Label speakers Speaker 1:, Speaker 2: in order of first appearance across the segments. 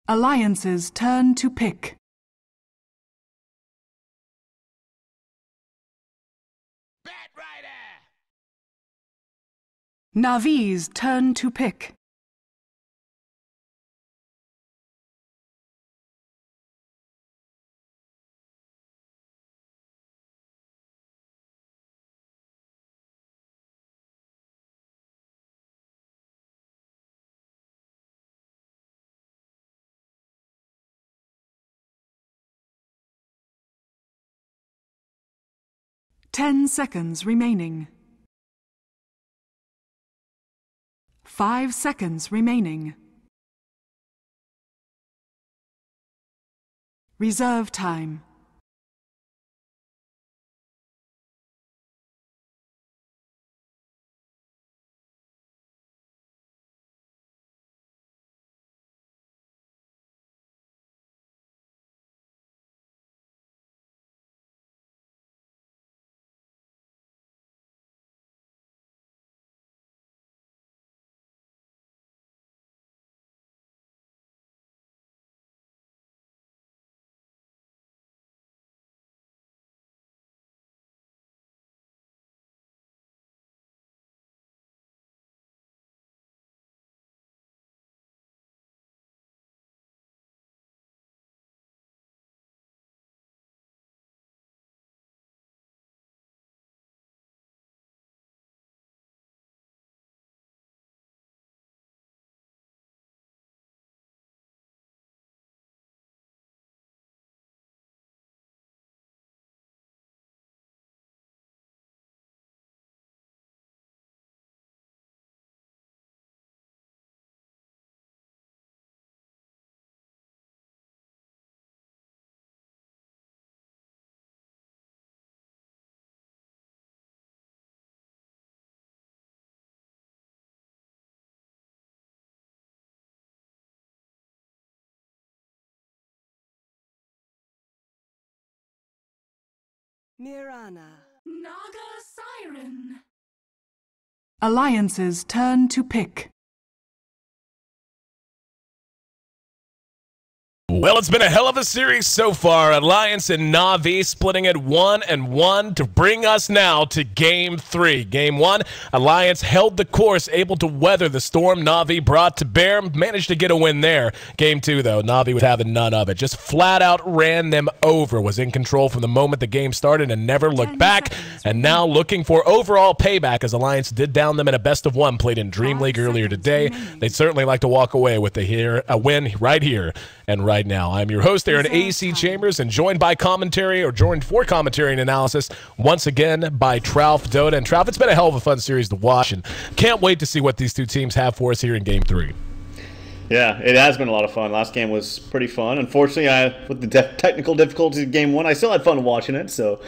Speaker 1: Alliance's turn to pick. Navi's turn to pick. Ten seconds remaining. 5 seconds remaining. Reserve time.
Speaker 2: Mirana.
Speaker 3: Naga Siren.
Speaker 1: Alliance's turn to pick.
Speaker 4: Well, it's been a hell of a series so far. Alliance and Navi splitting it 1-1 to bring us now to Game 3. Game 1, Alliance held the course, able to weather the storm Navi brought to bear, managed to get a win there. Game 2, though, Navi was having none of it. Just flat out ran them over, was in control from the moment the game started and never looked back. And now looking for overall payback as Alliance did down them in a best-of-1 played in Dream League earlier today. They'd certainly like to walk away with a win right here and right now. I'm your host, Aaron AC Chambers, and joined for commentary and analysis once again by Trouf DOTA. And Trouf, it's been a hell of a fun series to watch, and can't wait to see what these two teams have for us here in Game 3.
Speaker 5: Yeah, it has been a lot of fun. Last game was pretty fun. Unfortunately, with the technical difficulties of Game 1, I still had fun watching it. So,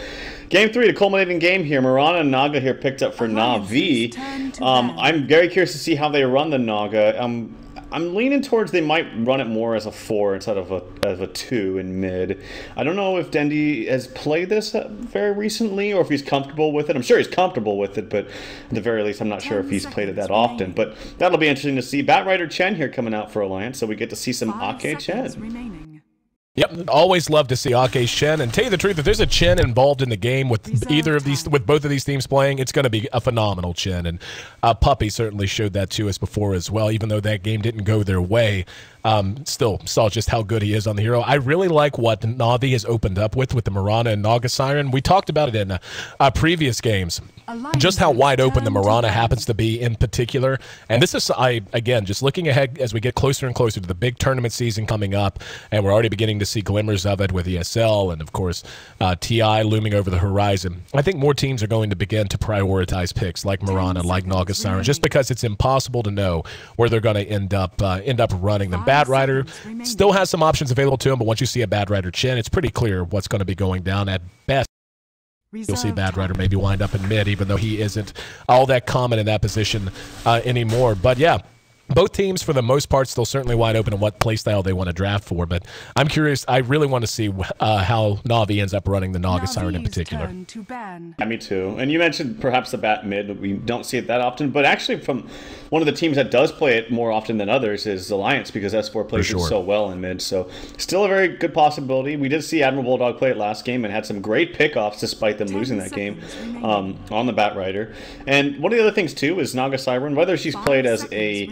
Speaker 5: Game 3, the culminating game here. Mirana and Naga here picked up for Navi. I'm very curious to see how they run the Naga. I'm leaning towards they might run it more as a 4 instead of a 2 in mid. I don't know if Dendi has played this very recently or if he's comfortable with it. I'm sure he's comfortable with it, but at the very least, I'm not sure if he's played it that often. But that'll be interesting to see. Batrider Chen here coming out for Alliance, so we get to see some Ake Chen.
Speaker 4: Yep, always love to see Ake Chen, and tell you the truth, if there's a Chen involved in the game with both of these teams playing, it's going to be a phenomenal Chen, and Puppy certainly showed that to us before as well, even though that game didn't go their way. Still saw just how good he is on the hero. I really like what Navi has opened up with the Mirana and Naga Siren. We talked about it in previous games. Just how wide open the Mirana happens to be in particular. And this is, again, just looking ahead as we get closer and closer to the big tournament season coming up, and we're already beginning to see glimmers of it with ESL and, of course, TI looming over the horizon. I think more teams are going to begin to prioritize picks like Mirana, like Naga Siren, just because it's impossible to know where they're going to end up running them. Batrider still has some options available to him, but once you see a Batrider Chen, it's pretty clear what's going to be going down at best. You'll see Batrider maybe wind up in mid, even though he isn't all that common in that position anymore. But yeah, both teams, for the most part, still certainly wide open in what playstyle they want to draft for. But I'm curious. I really want to see how Na'Vi ends up running the Naga Siren in particular.
Speaker 5: Yeah, me too. And you mentioned perhaps the bat mid. We don't see it that often. But actually, from one of the teams that does play it more often than others is Alliance, because S4 plays it so well in mid. So still a very good possibility. We did see Admiral Bulldog play it last game and had some great pickoffs despite them losing that game on the Bat Rider. And one of the other things, too, is Naga Siren, whether she's played as a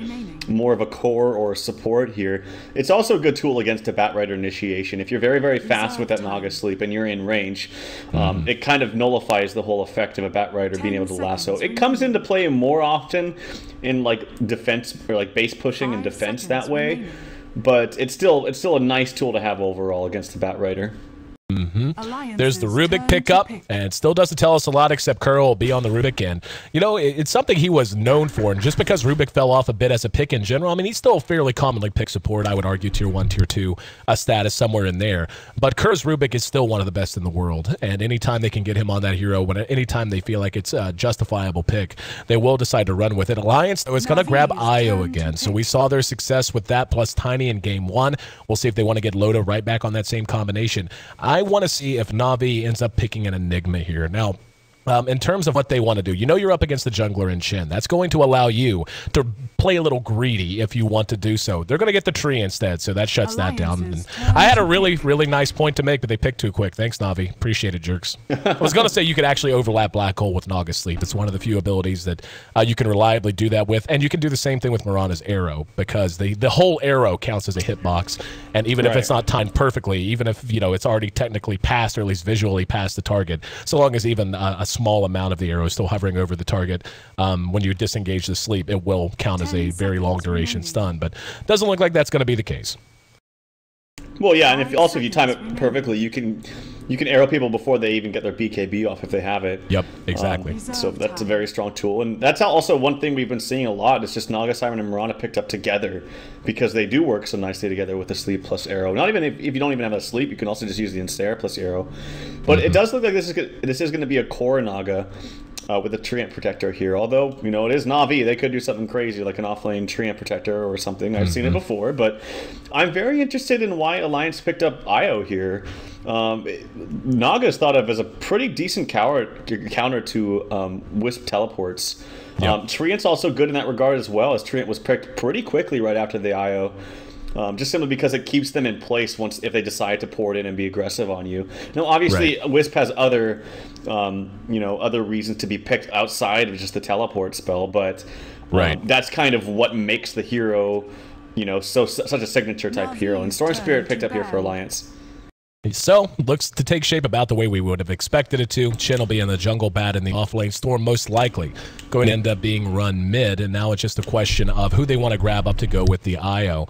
Speaker 5: more of a core or support here, it's also a good tool against a Bat Rider initiation. If you're very, very fast with that Naga sleep and you're in range, it kind of nullifies the whole effect of a Bat Rider being able to lasso. It comes into play more often in like defense or like base pushing and defense that way, but it's still a nice tool to have overall against the Bat Rider.
Speaker 4: There's the Rubik pickup, and it still doesn't tell us a lot, except Curl will be on the Rubik, and you know, it's something he was known for, and just because Rubik fell off a bit as a pick in general, I mean, he's still fairly commonly pick support. I would argue tier 1, tier 2 status somewhere in there, but Kerr's Rubik is still one of the best in the world, and anytime they can get him on that hero, anytime they feel like it's a justifiable pick, they will decide to run with it. Alliance, though, is going to grab Io again, so we saw their success with that plus Tiny in game 1. We'll see if they want to get Loda right back on that same combination. I want to see if Na'Vi ends up picking an Enigma here. Now, in terms of what they want to do, you know you're up against the jungler in Shin. That's going to allow you to play a little greedy if you want to do so. They're going to get the tree instead, so that shuts that down. And I had a really, really nice point to make, but they picked too quick. Thanks, Na'Vi. Appreciate it, jerks. I was going to say you could actually overlap Black Hole with Naga Sleep. It's one of the few abilities that you can reliably do that with, and you can do the same thing with Mirana's Arrow, because the whole arrow counts as a hitbox, and even if it's not timed perfectly, even if it's already technically past, or at least visually past the target, so long as even a small amount of the arrow is still hovering over the target, when you disengage the sleep, it will count as a very long duration stun, but doesn't look like that's going to be the case.
Speaker 5: Well, yeah, and if you time it perfectly, you can arrow people before they even get their BKB off if they have it.
Speaker 4: Yep, exactly.
Speaker 5: So that's a very strong tool, and that's also one thing we've been seeing a lot. It's just Naga Siren and Mirana picked up together because they do work so nicely together with the sleep plus arrow. Not even if you don't even have a sleep, you can also just use the ensnare plus arrow. But it does look like this is going to be a core Naga. With a Treant Protector here, although, it is Na'Vi, they could do something crazy like an offlane Treant Protector or something. I've seen it before, but I'm very interested in why Alliance picked up Io here. Naga is thought of as a pretty decent counter to Wisp teleports. Treant's also good in that regard as well, as Treant was picked pretty quickly right after the Io. Just simply because it keeps them in place if they decide to pour it in and be aggressive on you. Now, obviously, Wisp has other, other reasons to be picked outside of just the teleport spell, but that's kind of what makes the hero, such a signature type hero. And Storm Spirit picked up here for Alliance.
Speaker 4: So, looks to take shape about the way we would have expected it to. Shin will be in the jungle, Bat in the off-lane, Storm most likely going to end up being run mid, and now it's just a question of who they want to grab up to go with the IO.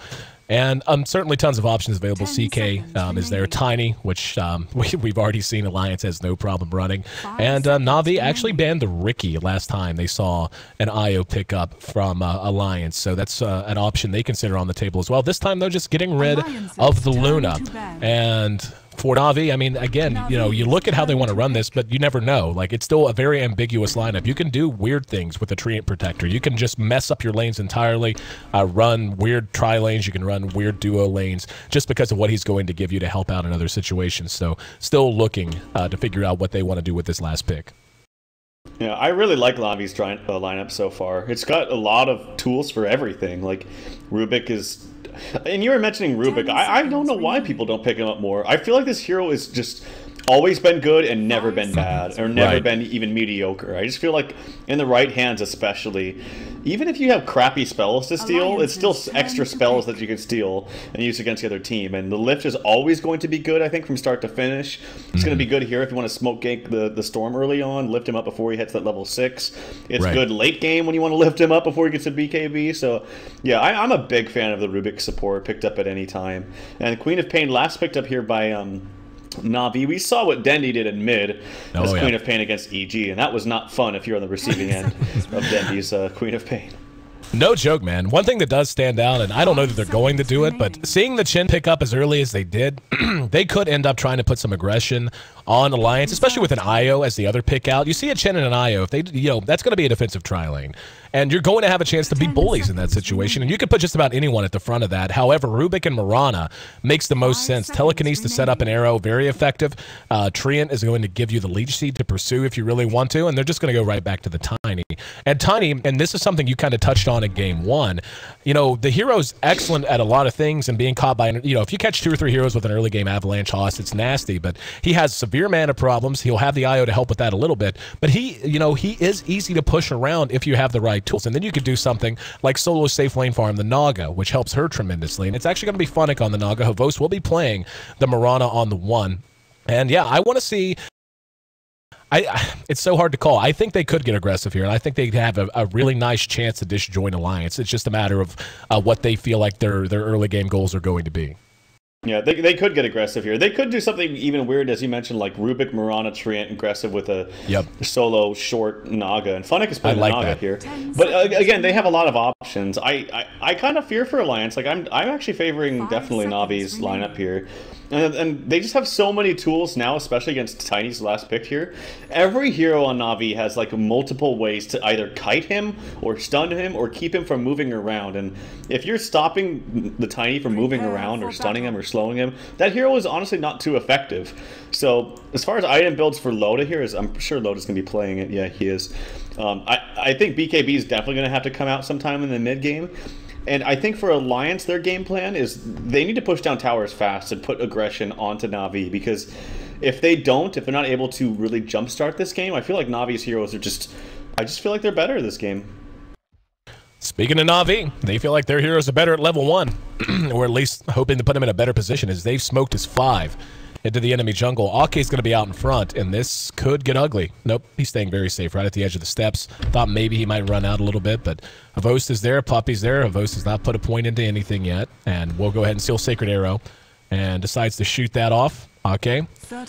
Speaker 4: And certainly tons of options available. CK is there. Tiny, which we've already seen Alliance has no problem running. And Na'Vi actually banned the Ricky last time they saw an IO pickup from Alliance. So that's an option they consider on the table as well. This time, though, just getting rid of the Luna. And for Na'Vi, I mean, again, you look at how they want to run this, but you never know. Like, it's still a very ambiguous lineup. You can do weird things with the Treant Protector. You can just mess up your lanes entirely, run weird tri-lanes. You can run weird duo lanes just because of what he's going to give you to help out in other situations. So still looking to figure out what they want to do with this last pick.
Speaker 5: Yeah, I really like Na'Vi's lineup so far. It's got a lot of tools for everything. Like, Rubik is... And you were mentioning Rubik. I don't know why people don't pick him up more. I feel like this hero is just always been good and never been bad, or never been even mediocre. I just feel like in the right hands especially, even if you have crappy spells to steal, it's still extra spells that you can steal and use against the other team. And the lift is always going to be good, I think, from start to finish. It's going to be good here if you want to smoke gank the Storm early on, lift him up before he hits that level 6. It's good late game when you want to lift him up before he gets to BKB. So, yeah, I'm a big fan of the Rubik support, picked up at any time. And Queen of Pain last picked up here by... Na'Vi. We saw what Dendi did in mid as Queen of Pain against EG, and that was not fun if you're on the receiving end of Dendi's Queen of Pain.
Speaker 4: No joke, man. One thing that does stand out, and I don't know that they're going to do it, but seeing the Chin pick up as early as they did, they could end up trying to put some aggression on Alliance, especially with an IO as the other pick out. You see a Chen and an IO, if they, that's going to be a defensive tri lane. And you're going to have a chance to be bullies in that situation. And you could put just about anyone at the front of that. However, Rubik and Mirana makes the most sense. Telekinesis to set up an arrow, very effective. Treant is going to give you the lead seed to pursue if you really want to. And they're just going to go right back to the Tiny. And Tiny, and this is something you kind of touched on in game one, the hero's excellent at a lot of things and being caught by, if you catch 2 or 3 heroes with an early game avalanche hoss, it's nasty. But he has severe mana problems. He'll have the IO to help with that a little bit. But he is easy to push around if you have the right tools. And then you could do something like solo safe lane farm the Naga, which helps her tremendously. And it's actually going to be Funnick on the Naga. Havos will be playing the Mirana on the 1. And yeah, I want to see... it's so hard to call. I think they could get aggressive here, and I think they have a really nice chance to disjoin Alliance. It's just a matter of what they feel like their early game goals are going to be.
Speaker 5: Yeah, they could get aggressive here. They could do something even weird, as you mentioned, like Rubik, Mirana, Treant aggressive with a solo short Naga. And Funnick is playing Naga here. But again, they have a lot of options. I kind of fear for Alliance. Like I'm actually favoring definitely Navi's lineup here. And they just have so many tools now, especially against Tiny's last pick here. Every hero on Navi has like multiple ways to either kite him or stun him or keep him from moving around. And if you're stopping the Tiny from moving around or stunning him or slowing him, that hero is honestly not too effective. So as far as item builds for Loda here, I'm sure Loda's going to be playing it. Yeah, he is. I think BKB is definitely going to have to come out sometime in the mid game. And I think for Alliance, their game plan is they need to push down towers fast and put aggression onto Na'Vi, because if they're not able to really jumpstart this game, I feel like Navi's heroes are I just feel like they're better this game.
Speaker 4: Speaking of Na'Vi, they feel like their heroes are better at level 1, or at least hoping to put them in a better position, as they've smoked his 5 into the enemy jungle. Ake's going to be out in front, and this could get ugly. Nope, he's staying very safe right at the edge of the steps. Thought maybe he might run out a little bit, but Havos is there, Puppy's there. Havos has not put a point into anything yet, and we'll go ahead and steal Sacred Arrow, and decides to shoot that off. Ake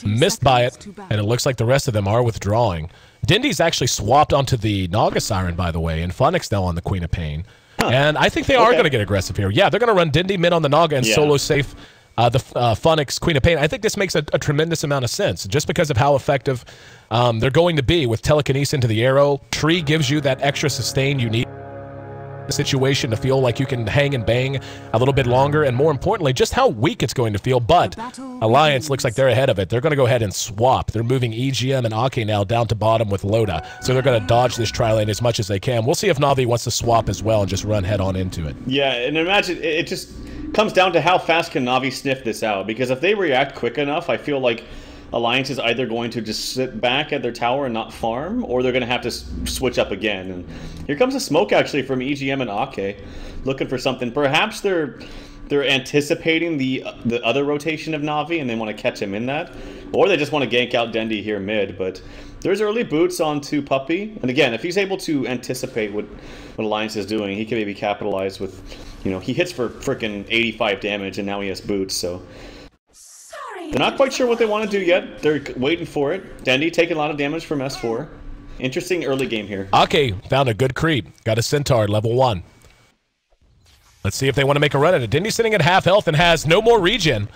Speaker 4: missed by it, and it looks like the rest of them are withdrawing. Dendi's actually swapped onto the Naga Siren, by the way, and Funnick's now on the Queen of Pain. And I think they are going to get aggressive here. Yeah, they're going to run Dendi mid on the Naga and solo safe the Funnick's Queen of Pain. I think this makes a tremendous amount of sense, just because of how effective they're going to be with telekinesis into the arrow. Tree gives you that extra sustain you need in the situation to feel like you can hang and bang a little bit longer, and more importantly, just how weak it's going to feel. But Alliance looks like they're ahead of it. They're going to go ahead and swap. They're moving EGM and Ake now down to bottom with Loda, so they're going to dodge this tri-lane as much as they can. We'll see if Na'Vi wants to swap as well and just run head on into it.
Speaker 5: Yeah, and imagine it just comes down to how fast can Na'Vi sniff this out, because if they react quick enough, I feel like Alliance is either going to just sit back at their tower and not farm, or they're going to have to switch up again. And here comes a smoke actually from EGM and Ake, looking for something. Perhaps they're anticipating the other rotation of Na'Vi and they want to catch him in that, or they just want to gank out Dendi here mid. But there's early boots onto Puppy, and again, if he's able to anticipate what Alliance is doing, he can maybe capitalize with, he hits for freaking 85 damage, and now he has boots. So they're not quite sure what they want to do yet. They're waiting for it. Dendi taking a lot of damage from S4. Interesting early game here.
Speaker 4: Ake found a good creep. Got a Centaur level 1. Let's see if they want to make a run at it. Dendi's sitting at half health and has no more regen.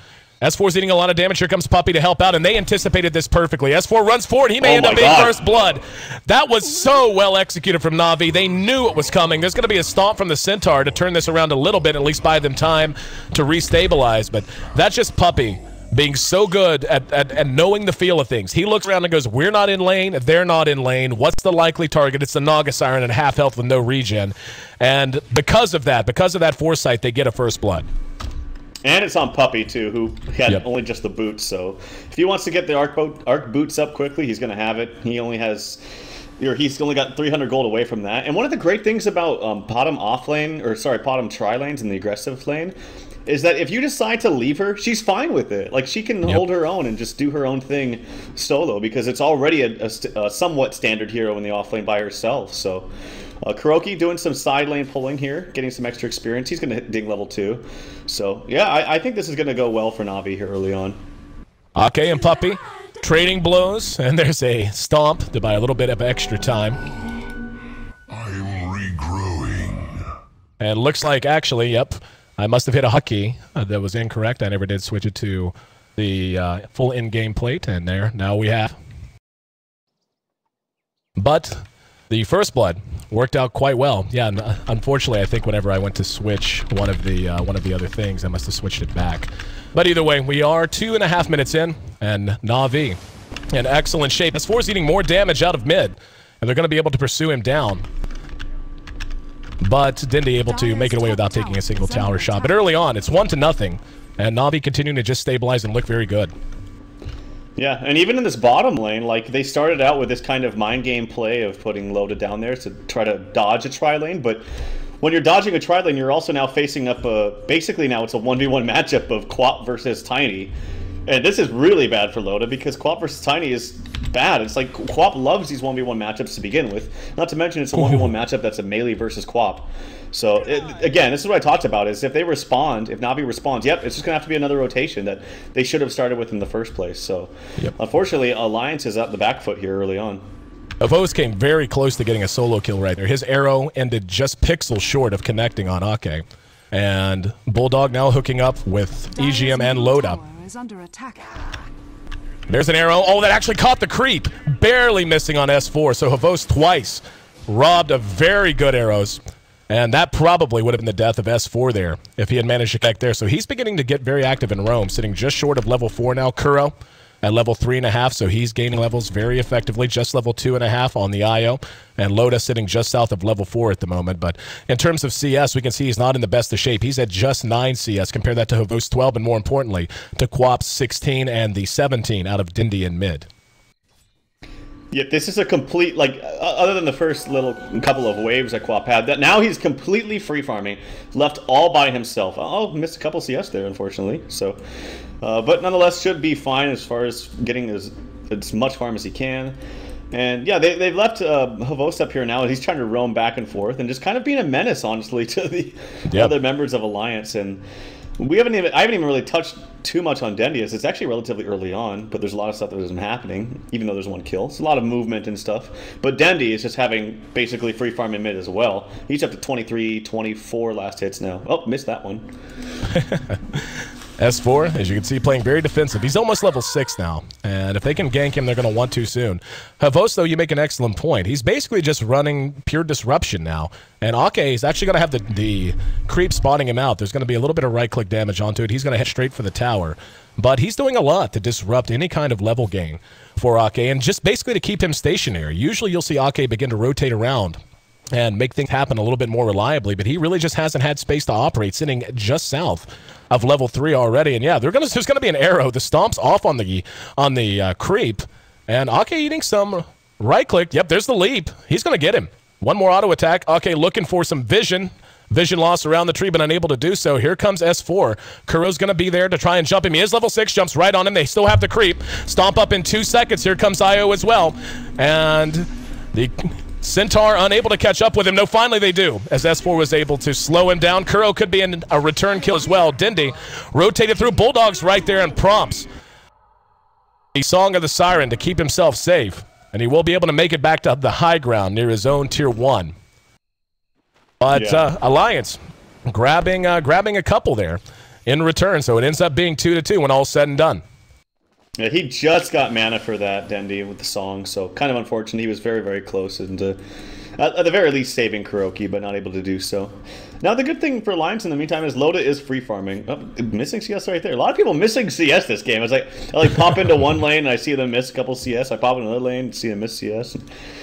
Speaker 4: S4's eating a lot of damage. Here comes Puppy to help out, and they anticipated this perfectly. S4 runs forward. He may end up being first blood. That was so well executed from Na'Vi. They knew it was coming. There's going to be a stomp from the Centaur to turn this around a little bit, at least buy them time to restabilize. But that's just Puppy being so good at knowing the feel of things. He looks around and goes, we're not in lane, they're not in lane. What's the likely target? It's the Naga Siren at half health with no regen. And because of that foresight, they get a first blood.
Speaker 5: And it's on Puppy, too, who had only just the boots. So if he wants to get the arc boots up quickly, he's going to have it. He's only got 300 gold away from that. And one of the great things about bottom tri lanes in the aggressive lane is that if you decide to leave her, she's fine with it. Like, she can hold her own and just do her own thing solo, because it's already a somewhat standard hero in the offlane by herself. So Kuroki doing some side lane pulling here, getting some extra experience. He's going to hit ding level 2. So yeah, I think this is going to go well for Na'Vi here early on.
Speaker 4: Ake and Puppy trading blows, and there's a stomp to buy a little bit of extra time.
Speaker 2: I'm regrowing.
Speaker 4: And looks like, actually, I must have hit a hotkey that was incorrect. I never did switch it to the full in-game plate, and there, now we have. But the First Blood worked out quite well. Yeah, and, unfortunately, I think whenever I went to switch one of the other things, I must have switched it back. But either way, we are 2.5 minutes in, and Na'Vi in excellent shape. S4 is eating more damage out of mid, and they're going to be able to pursue him down. But Dendi able to make it away without taking a single tower shot. But early on, it's 1-0, and Na'Vi continuing to just stabilize and look very good.
Speaker 5: Yeah, and even in this bottom lane, like, they started out with this kind of mind game play of putting Lota down there to try to dodge a tri-lane, but when you're dodging a tri-lane, you're also now facing up basically now it's a 1v1 matchup of Quap versus Tiny. And this is really bad for Lota because Quap versus Tiny is bad. It's like Quap loves these 1v1 matchups to begin with. Not to mention it's a 1v1 matchup that's a melee versus Quap. So, again, this is what I talked about, is if they respond, if Na'Vi responds, yep, it's just going to have to be another rotation that they should have started with in the first place. So, unfortunately, Alliance is at the back foot here early on.
Speaker 4: Avos came very close to getting a solo kill right there. His arrow ended just pixels short of connecting on Ake. And Bulldog now hooking up with EGM and Lota.
Speaker 1: Is under attack.
Speaker 4: There's an arrow. Oh, that actually caught the creep. Barely missing on S4. So Havos twice robbed of very good arrows. And that probably would have been the death of S4 there if he had managed to connect there. So he's beginning to get very active in Rome, sitting just short of level 4 now. Kuro at level 3.5, so he's gaining levels very effectively, just level 2.5 on the IO, and Lota sitting just south of level 4 at the moment. But in terms of CS, we can see he's not in the best of shape. He's at just 9 CS. Compare that to Havos 12, and more importantly, to Quap's 16 and the 17 out of Dendi in mid.
Speaker 5: Yeah, this is a complete, like, other than the first little couple of waves that Quap had, that now he's completely free farming, left all by himself. Oh, missed a couple CS there, unfortunately. So, but nonetheless, should be fine as far as getting as much farm as he can. And yeah, they've left Havos up here now, and he's trying to roam back and forth and just kind of being a menace, honestly, to the other members of Alliance. And I haven't even really touched too much on Dendi, as it's actually relatively early on, but there's a lot of stuff that isn't happening, even though there's one kill. It's a lot of movement and stuff. But Dendi is just having basically free farm in mid as well. He's up to 23, 24 last hits now. Oh, missed that one.
Speaker 4: S4, as you can see, playing very defensive. He's almost level 6 now, and if they can gank him, they're going to want to soon. Havos, though, you make an excellent point. He's basically just running pure disruption now, and Ake is actually going to have the creep spotting him out. There's going to be a little bit of right-click damage onto it. He's going to head straight for the tower, but he's doing a lot to disrupt any kind of level gain for Ake, and just basically to keep him stationary. Usually you'll see Ake begin to rotate around and make things happen a little bit more reliably, but he really just hasn't had space to operate, sitting just south of level 3 already. And yeah, there's going to be an arrow. The stomp's off on the creep, and Ake eating some right click. Yep, there's the leap. He's going to get him. One more auto attack. Ake looking for some vision loss around the tree, but unable to do so. Here comes S4. Kuro's going to be there to try and jump him. He is level 6, jumps right on him. They still have the creep. Stomp up in 2 seconds. Here comes IO as well, and the Centaur unable to catch up with him. No, finally they do, as S4 was able to slow him down. Kuro could be in a return kill as well. Dendi rotated through. Bulldogs right there and prompts the Song of the Siren to keep himself safe, and he will be able to make it back to the high ground near his own tier 1. But Alliance grabbing a couple there in return, so it ends up being 2-2 when all's said and done.
Speaker 5: Yeah, he just got mana for that, Dendi, with the song, so kind of unfortunate. He was very, very close, and at the very least saving Kuroki, but not able to do so. Now, the good thing for Alliance in the meantime is Lota is free farming. Oh, missing CS right there. A lot of people missing CS this game. I pop into one lane and I see them miss a couple CS. I pop in another lane and see them miss CS.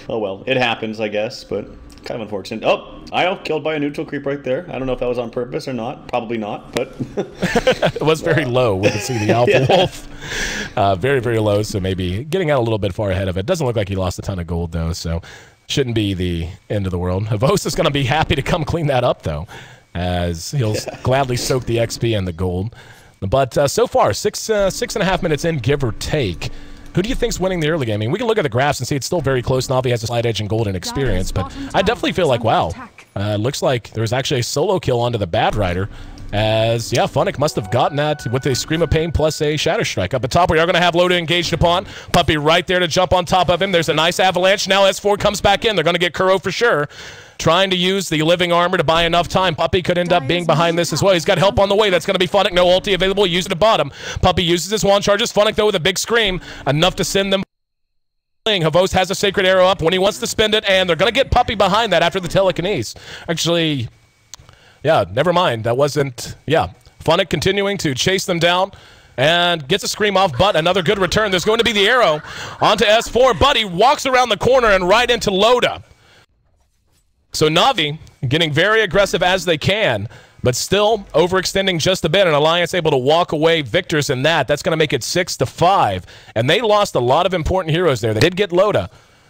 Speaker 5: Oh well, it happens, I guess, but kind of unfortunate. Oh, IO killed by a neutral creep right there. I don't know if that was on purpose or not. Probably not, but
Speaker 4: it was very low. We could see the Alpha Wolf. Very, very low, so maybe getting out a little bit far ahead of it. Doesn't look like he lost a ton of gold, though, so shouldn't be the end of the world. Havos is going to be happy to come clean that up, though, as he'll gladly soak the XP and the gold. But so far, 6.5 minutes in, give or take. Who do you think's winning the early game? I mean, we can look at the graphs and see it's still very close. Na'Vi has a slight edge in gold and experience, but I definitely feel like, wow, looks like there was actually a solo kill onto the Bad Rider. As, yeah, Funnick must have gotten that with a Scream of Pain plus a Shatter Strike. Up at top, we are going to have Loda engaged upon. Puppey right there to jump on top of him. There's a nice avalanche. Now S4 comes back in. They're going to get Kuro for sure. Trying to use the living armor to buy enough time. Puppey could end up being behind this as well. He's got help on the way. That's going to be Funnick. No ulti available. Use it at bottom. Puppey uses his wand charges. Funnick, though, with a big scream. Enough to send them. Havos has a Sacred Arrow up when he wants to spend it, and they're going to get Puppey behind that after the telekinesis. Actually, yeah, never mind. That wasn't, yeah. Funnick continuing to chase them down and gets a scream off, but another good return. There's going to be the arrow onto S4, but he walks around the corner and right into Loda. So Na'Vi getting very aggressive as they can, but still overextending just a bit, and Alliance able to walk away victors in that. That's going to make it 6-5, and they lost a lot of important heroes there. They did get Loda,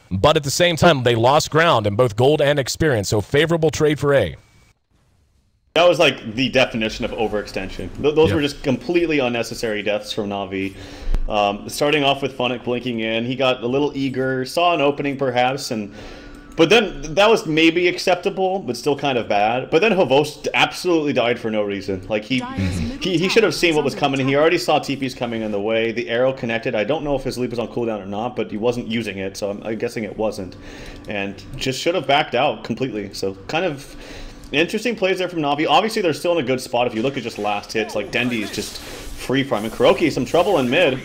Speaker 4: but at the same time, they lost ground in both gold and experience, so favorable trade for A.
Speaker 5: That was like the definition of overextension. Those were just completely unnecessary deaths from Na'Vi. Starting off with Funnick blinking in, he got a little eager, saw an opening perhaps, but then that was maybe acceptable, but still kind of bad. But then Havos absolutely died for no reason. Like he should have seen what was coming. He already saw TPs coming in the way. The arrow connected. I don't know if his leap was on cooldown or not, but he wasn't using it, so I'm guessing it wasn't. And just should have backed out completely. So kind of interesting plays there from Na'Vi. Obviously, they're still in a good spot. If you look at just last hits, like Dendi is just free farming. Kuroki, some trouble in mid.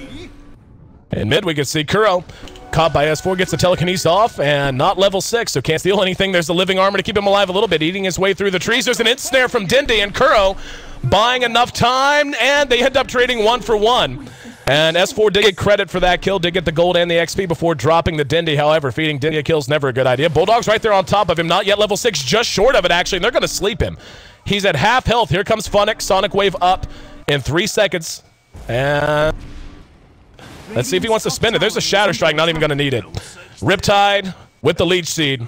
Speaker 4: In mid, we can see Kuro caught by S4, gets the telekinesis off, and not level 6, so can't steal anything. There's the living armor to keep him alive a little bit, eating his way through the trees. There's an ensnare from Dendi, and Kuro buying enough time, and they end up trading 1 for 1. And S4 did get credit for that kill, did get the gold and the XP before dropping the Dendi. However, feeding Dendi a kill is never a good idea. Bulldog's right there on top of him, not yet level 6, just short of it actually, and they're going to sleep him. He's at half health. Here comes Funnick, Sonic Wave up in 3 seconds. And let's see if he wants to spin it. There's a Shatter Strike, not even going to need it. Riptide with the Leech Seed.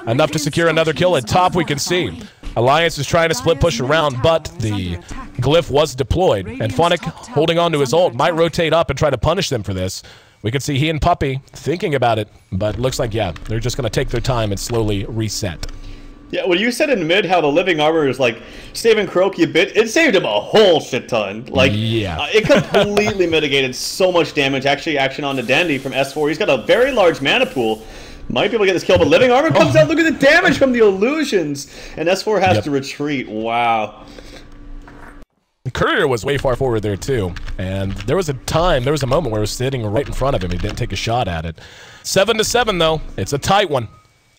Speaker 4: Enough to secure another kill. At top, we can see Alliance is trying to split push around, but the Glyph was deployed. And Funnick, holding on to his ult, might rotate up and try to punish them for this. We can see he and Puppey thinking about it, but looks like, yeah, they're just going to take their time and slowly reset.
Speaker 5: Yeah, when you said in mid how the living armor is like saving Kuroki a bit, it saved him a whole shit ton. Like,
Speaker 4: yeah.
Speaker 5: It completely mitigated so much damage. Actually, action on the Dendi from S4. He's got a very large mana pool. Might be able to get this kill, but living armor comes out. Look at the damage from the illusions. And S4 has to retreat. Wow.
Speaker 4: The courier was way far forward there too. And there was a moment where it was sitting right in front of him. He didn't take a shot at it. 7-7 though. It's a tight one.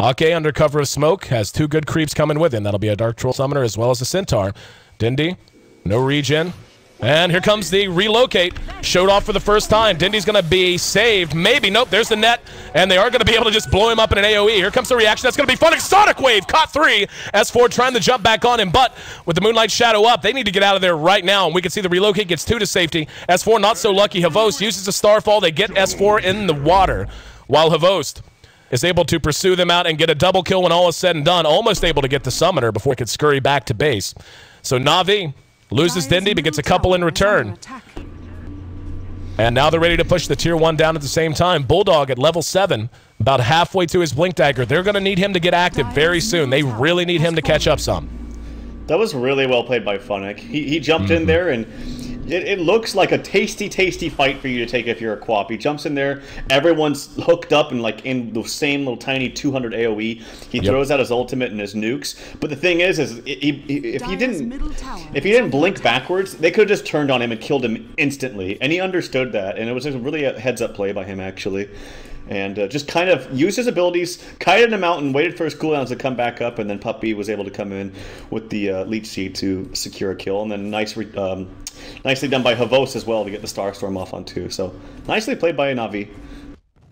Speaker 4: Ake, under cover of smoke, has 2 good creeps coming with him. That'll be a Dark Troll Summoner as well as a Centaur. Dendi, no regen. And here comes the relocate. Showed off for the first time. Dendi's going to be saved. Maybe. Nope, there's the net. And they are going to be able to just blow him up in an AoE. Here comes the reaction. That's going to be Funnick. Sonic Wave. Caught 3. S4 trying to jump back on him. But with the Moonlight Shadow up, they need to get out of there right now. And we can see the relocate gets 2 to safety. S4 not so lucky. Havos uses a Starfall. They get S4 in the water. While Havos is able to pursue them out and get a double kill when all is said and done. Almost able to get the Summoner before he could scurry back to base. So Na'Vi loses Dendi, but gets a couple in return. And now they're ready to push the tier 1 down at the same time. Bulldog at level 7, about halfway to his Blink Dagger. They're going to need him to get active very soon. They really need him to catch up some.
Speaker 5: That was really well played by Funnick. He jumped in there, and it looks like a tasty, tasty fight for you to take if you're a Quap. He jumps in there, everyone's hooked up and like in the same little tiny 200 AoE. He throws out his ultimate and his nukes. But the thing is if he didn't blink backwards, they could have just turned on him and killed him instantly. And he understood that, and it was really a heads-up play by him actually. And just kind of used his abilities, kited him out and waited for his cooldowns to come back up, and then Puppey was able to come in with the Leech Seed to secure a kill, and then nicely done by Havos as well to get the Starstorm off on 2. So nicely played by Na'Vi.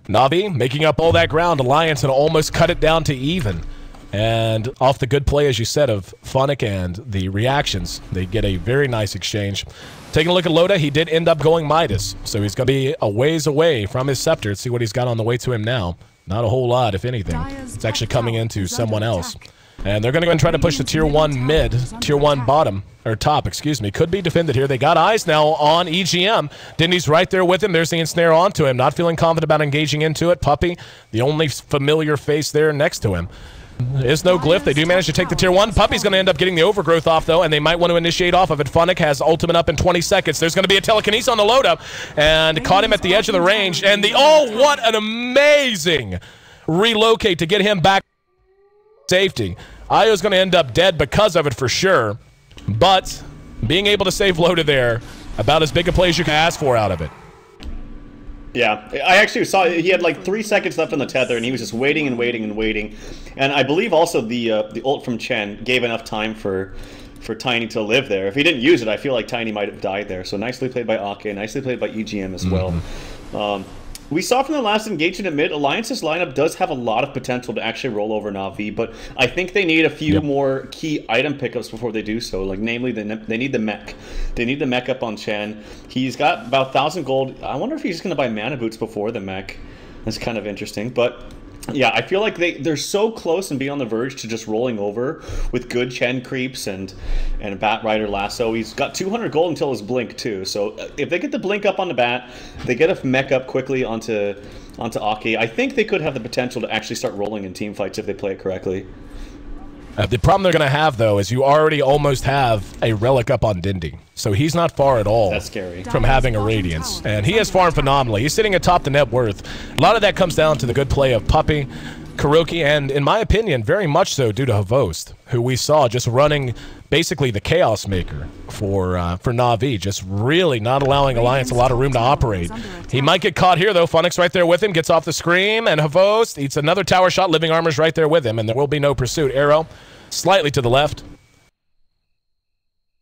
Speaker 4: Na'Vi making up all that ground. Alliance and almost cut it down to even. And off the good play, as you said, of Funnick and the reactions, they get a very nice exchange. Taking a look at Loda, he did end up going Midas, so he's going to be a ways away from his scepter. Let's see what he's got on the way to him now. Not a whole lot, if anything. It's actually coming into someone else. And they're going to go and try to push the tier 1 mid, tier 1 bottom, or top, excuse me. Could be defended here. They got eyes now on EGM. Dendi's right there with him. There's the ensnare onto him. Not feeling confident about engaging into it. Puppey, the only familiar face there next to him. Is no glyph. They do manage to take the tier 1. Puppy's going to end up getting the overgrowth off, though, and they might want to initiate off of it. Funnick has ultimate up in 20 seconds. There's going to be a telekinesis on the load up, and caught him at the edge of the range. And oh, what an amazing relocate to get him back safety. Io's going to end up dead because of it for sure, but being able to save Loda there, about as big a play as you can ask for out of it.
Speaker 5: Yeah, I actually saw he had like 3 seconds left on the tether, and he was just waiting and waiting and waiting. And I believe also the ult from Chen gave enough time for Tiny to live there. If he didn't use it, I feel like Tiny might have died there. So nicely played by Ake, nicely played by EGM as well. We saw from the last engagement at mid, Alliance's lineup does have a lot of potential to actually roll over Na'Vi, but I think they need a few more key item pickups before they do so. Like, namely, they need the mech. They need the mech up on Chen. He's got about 1,000 gold. I wonder if he's just going to buy mana boots before the mech. That's kind of interesting, but yeah, I feel like they're so close and being on the verge to just rolling over with good Chen creeps and Bat Rider Lasso. He's got 200 gold until his blink too. So if they get the blink up on the Bat, they get a mech up quickly onto Ake. I think they could have the potential to actually start rolling in team fights if they play it correctly.
Speaker 4: The problem they're going to have, though, is you already almost have a relic up on Dendi. So he's not far at all.
Speaker 5: That's scary.
Speaker 4: From having a Radiance. And he has farmed phenomenally. He's sitting atop the net worth. A lot of that comes down to the good play of Puppy, Kuroki, and, in my opinion, very much so due to Havost, who we saw just running basically the Chaos Maker for Na'Vi, just really not allowing Alliance a lot of room to operate. He might get caught here, though. Funnick's right there with him, gets off the scream, and Havost eats another tower shot. Living Armor's right there with him, and there will be no pursuit. Arrow slightly to the left.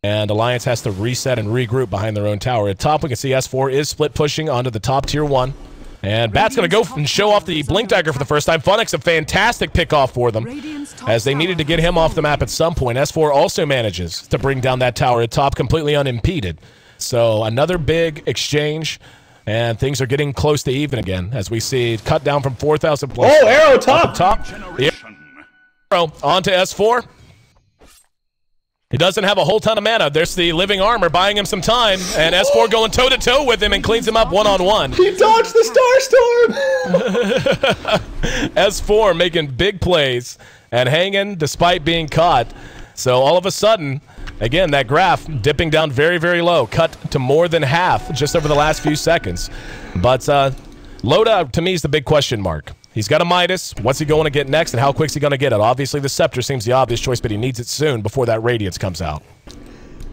Speaker 4: And Alliance has to reset and regroup behind their own tower. At top, we can see S4 is split pushing onto the top tier 1. And Bat's going to go and show off the Blink Dagger for the first time. Funnick's a fantastic pick-off for them, as they needed to get him off the map at some point. S4 also manages to bring down that tower at top completely unimpeded. So another big exchange, and things are getting close to even again, as we see it cut down from 4,000 plus.
Speaker 5: Oh, Arrow top!
Speaker 4: Arrow onto S4. He doesn't have a whole ton of mana. There's the Living Armor buying him some time, and S4 going toe-to-toe with him and cleans him up one-on-one.
Speaker 5: He dodged the Starstorm!
Speaker 4: S4 making big plays and hanging despite being caught. So all of a sudden, again, that graph dipping down very, very low, cut to more than half just over the last few seconds. But Loda, to me, is the big question mark. He's got a Midas. What's he going to get next, and how quick's he going to get it? Obviously, the Scepter seems the obvious choice, but he needs it soon before that Radiance comes out.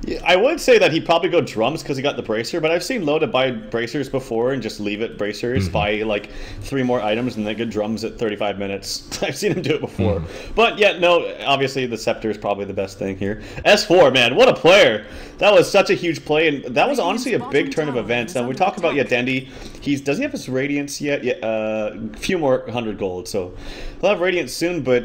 Speaker 5: Yeah, I would say that he'd probably go drums because he got the bracer, but I've seen Loda buy bracers before and just leave it bracers, buy like 3 more items, and then get drums at 35 minutes. I've seen him do it before. But yeah, no, obviously the Scepter is probably the best thing here. S4, man, what a player. That was such a huge play, and that was honestly a big turn of events. And we talk about, Dendi, does he have his Radiance yet? Yeah, a few more 100 gold, so he'll have Radiance soon, but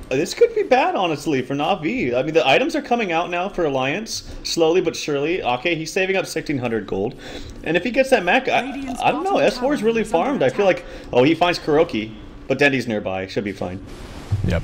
Speaker 5: this could be bad, honestly, for Na'Vi. I mean, the items are coming out now for Alliance, slowly but surely. Okay, he's saving up 1,600 gold. And if he gets that mech, I don't know. S4 is really farmed. I feel like, oh, he finds Kuroki, but Dendi's nearby. Should be fine.
Speaker 4: Yep.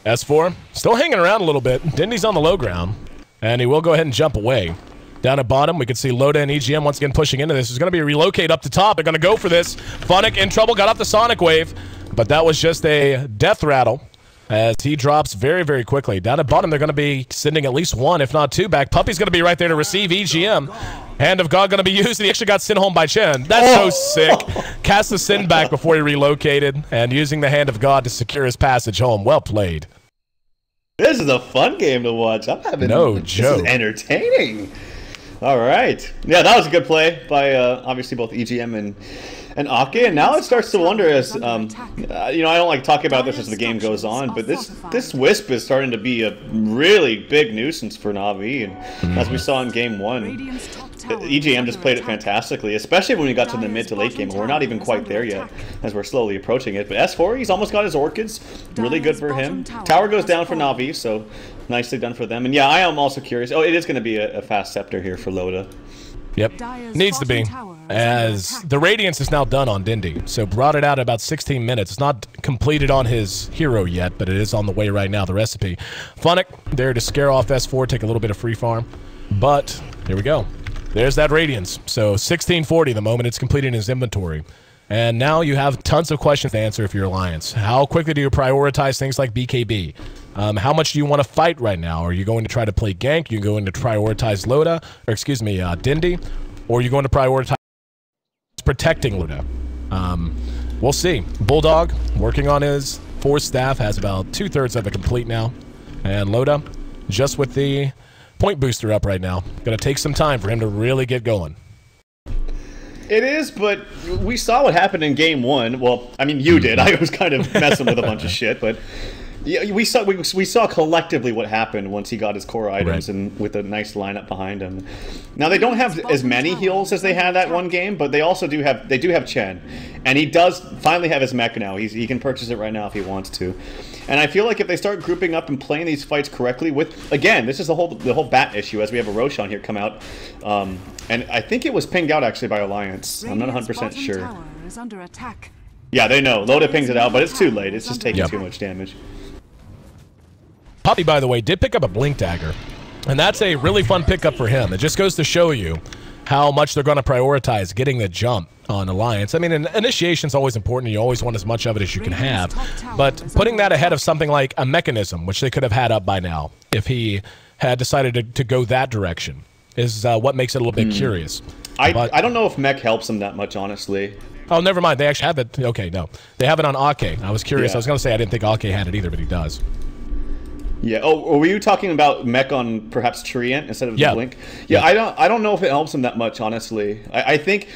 Speaker 4: S4 still hanging around a little bit. Dendi's on the low ground, and he will go ahead and jump away. Down at bottom, we can see Loda and EGM once again pushing into this. There's going to be a relocate up the top. They're going to go for this. Funnick in trouble, got off the Sonic Wave, but that was just a death rattle, as he drops very, very quickly. Down at bottom, they're going to be sending at least 1, if not 2 back. Puppy's going to be right there to receive EGM. Hand of God going to be used, and he actually got sent home by Chen. That's so sick. Cast the Sin back before he relocated, and using the Hand of God to secure his passage home. Well played.
Speaker 5: This is a fun game to watch. I'm having
Speaker 4: no joke.
Speaker 5: This is entertaining. All right. Yeah, that was a good play by obviously both EGM and Ake, and now it starts to wonder as, I don't like talking about this as the game goes on, but this Wisp is starting to be a really big nuisance for Na'Vi, and as we saw in Game 1, EGM just played it fantastically, especially when we got to the mid to late game, and we're not even quite there yet, as we're slowly approaching it. But S4, he's almost got his Orchids, really good for him. Tower goes down for Na'Vi, so nicely done for them. And yeah, I am also curious. Oh, it is going to be a fast Scepter here for Loda.
Speaker 4: Yep, needs to be, as the Radiance is now done on Dendi, so brought it out at about 16 minutes. It's not completed on his hero yet, but it is on the way right now, the recipe. Funnick there to scare off S4, take a little bit of free farm, but here we go. There's that Radiance, so 1640 the moment it's completed in his inventory. And now you have tons of questions to answer if you're Alliance. How quickly do you prioritize things like BKB? How much do you want to fight right now? Are you going to try to play gank? Are you going to prioritize Loda, or excuse me, Dendi? Or are you going to prioritize protecting Loda? We'll see. Bulldog working on his 4 staff, has about 2/3 of it complete now. And Loda, just with the point booster up right now. Going to take some time for him to really get going.
Speaker 5: It is, but we saw what happened in game 1. Well, I mean, you did. I was kind of messing with a bunch of shit, but yeah, we saw collectively what happened once he got his core items and with a nice lineup behind him. Now they don't have as many heals as they had that one game, but they also do have Chen, and he does finally have his mech now. He can purchase it right now if he wants to. And I feel like if they start grouping up and playing these fights correctly, with again, this is the whole bat issue as we have a Roshan here come out, and I think it was pinged out actually by Alliance. I'm not 100% sure.
Speaker 1: Is under attack.
Speaker 5: Yeah, they know. Loda pings it out, but it's too late. It's just taking too much damage.
Speaker 4: Puppy, by the way, did pick up a Blink Dagger, and that's a really fun pickup for him. It just goes to show you how much they're going to prioritize getting the jump on Alliance. I mean, initiation's always important. You always want as much of it as you can have, but putting that ahead of something like a Mechanism, which they could have had up by now, if he had decided to go that direction, is what makes it a little bit curious.
Speaker 5: I don't know if mech helps him that much, honestly.
Speaker 4: Oh, never mind. They actually have it. Okay, no. They have it on Ake. I was curious.
Speaker 5: Yeah.
Speaker 4: I was going to say I didn't think Ake had it either, but he does.
Speaker 5: Yeah. Oh, or were you talking about mech on perhaps Treant instead of the Blink? Yeah. I don't know if it helps him that much, honestly. I think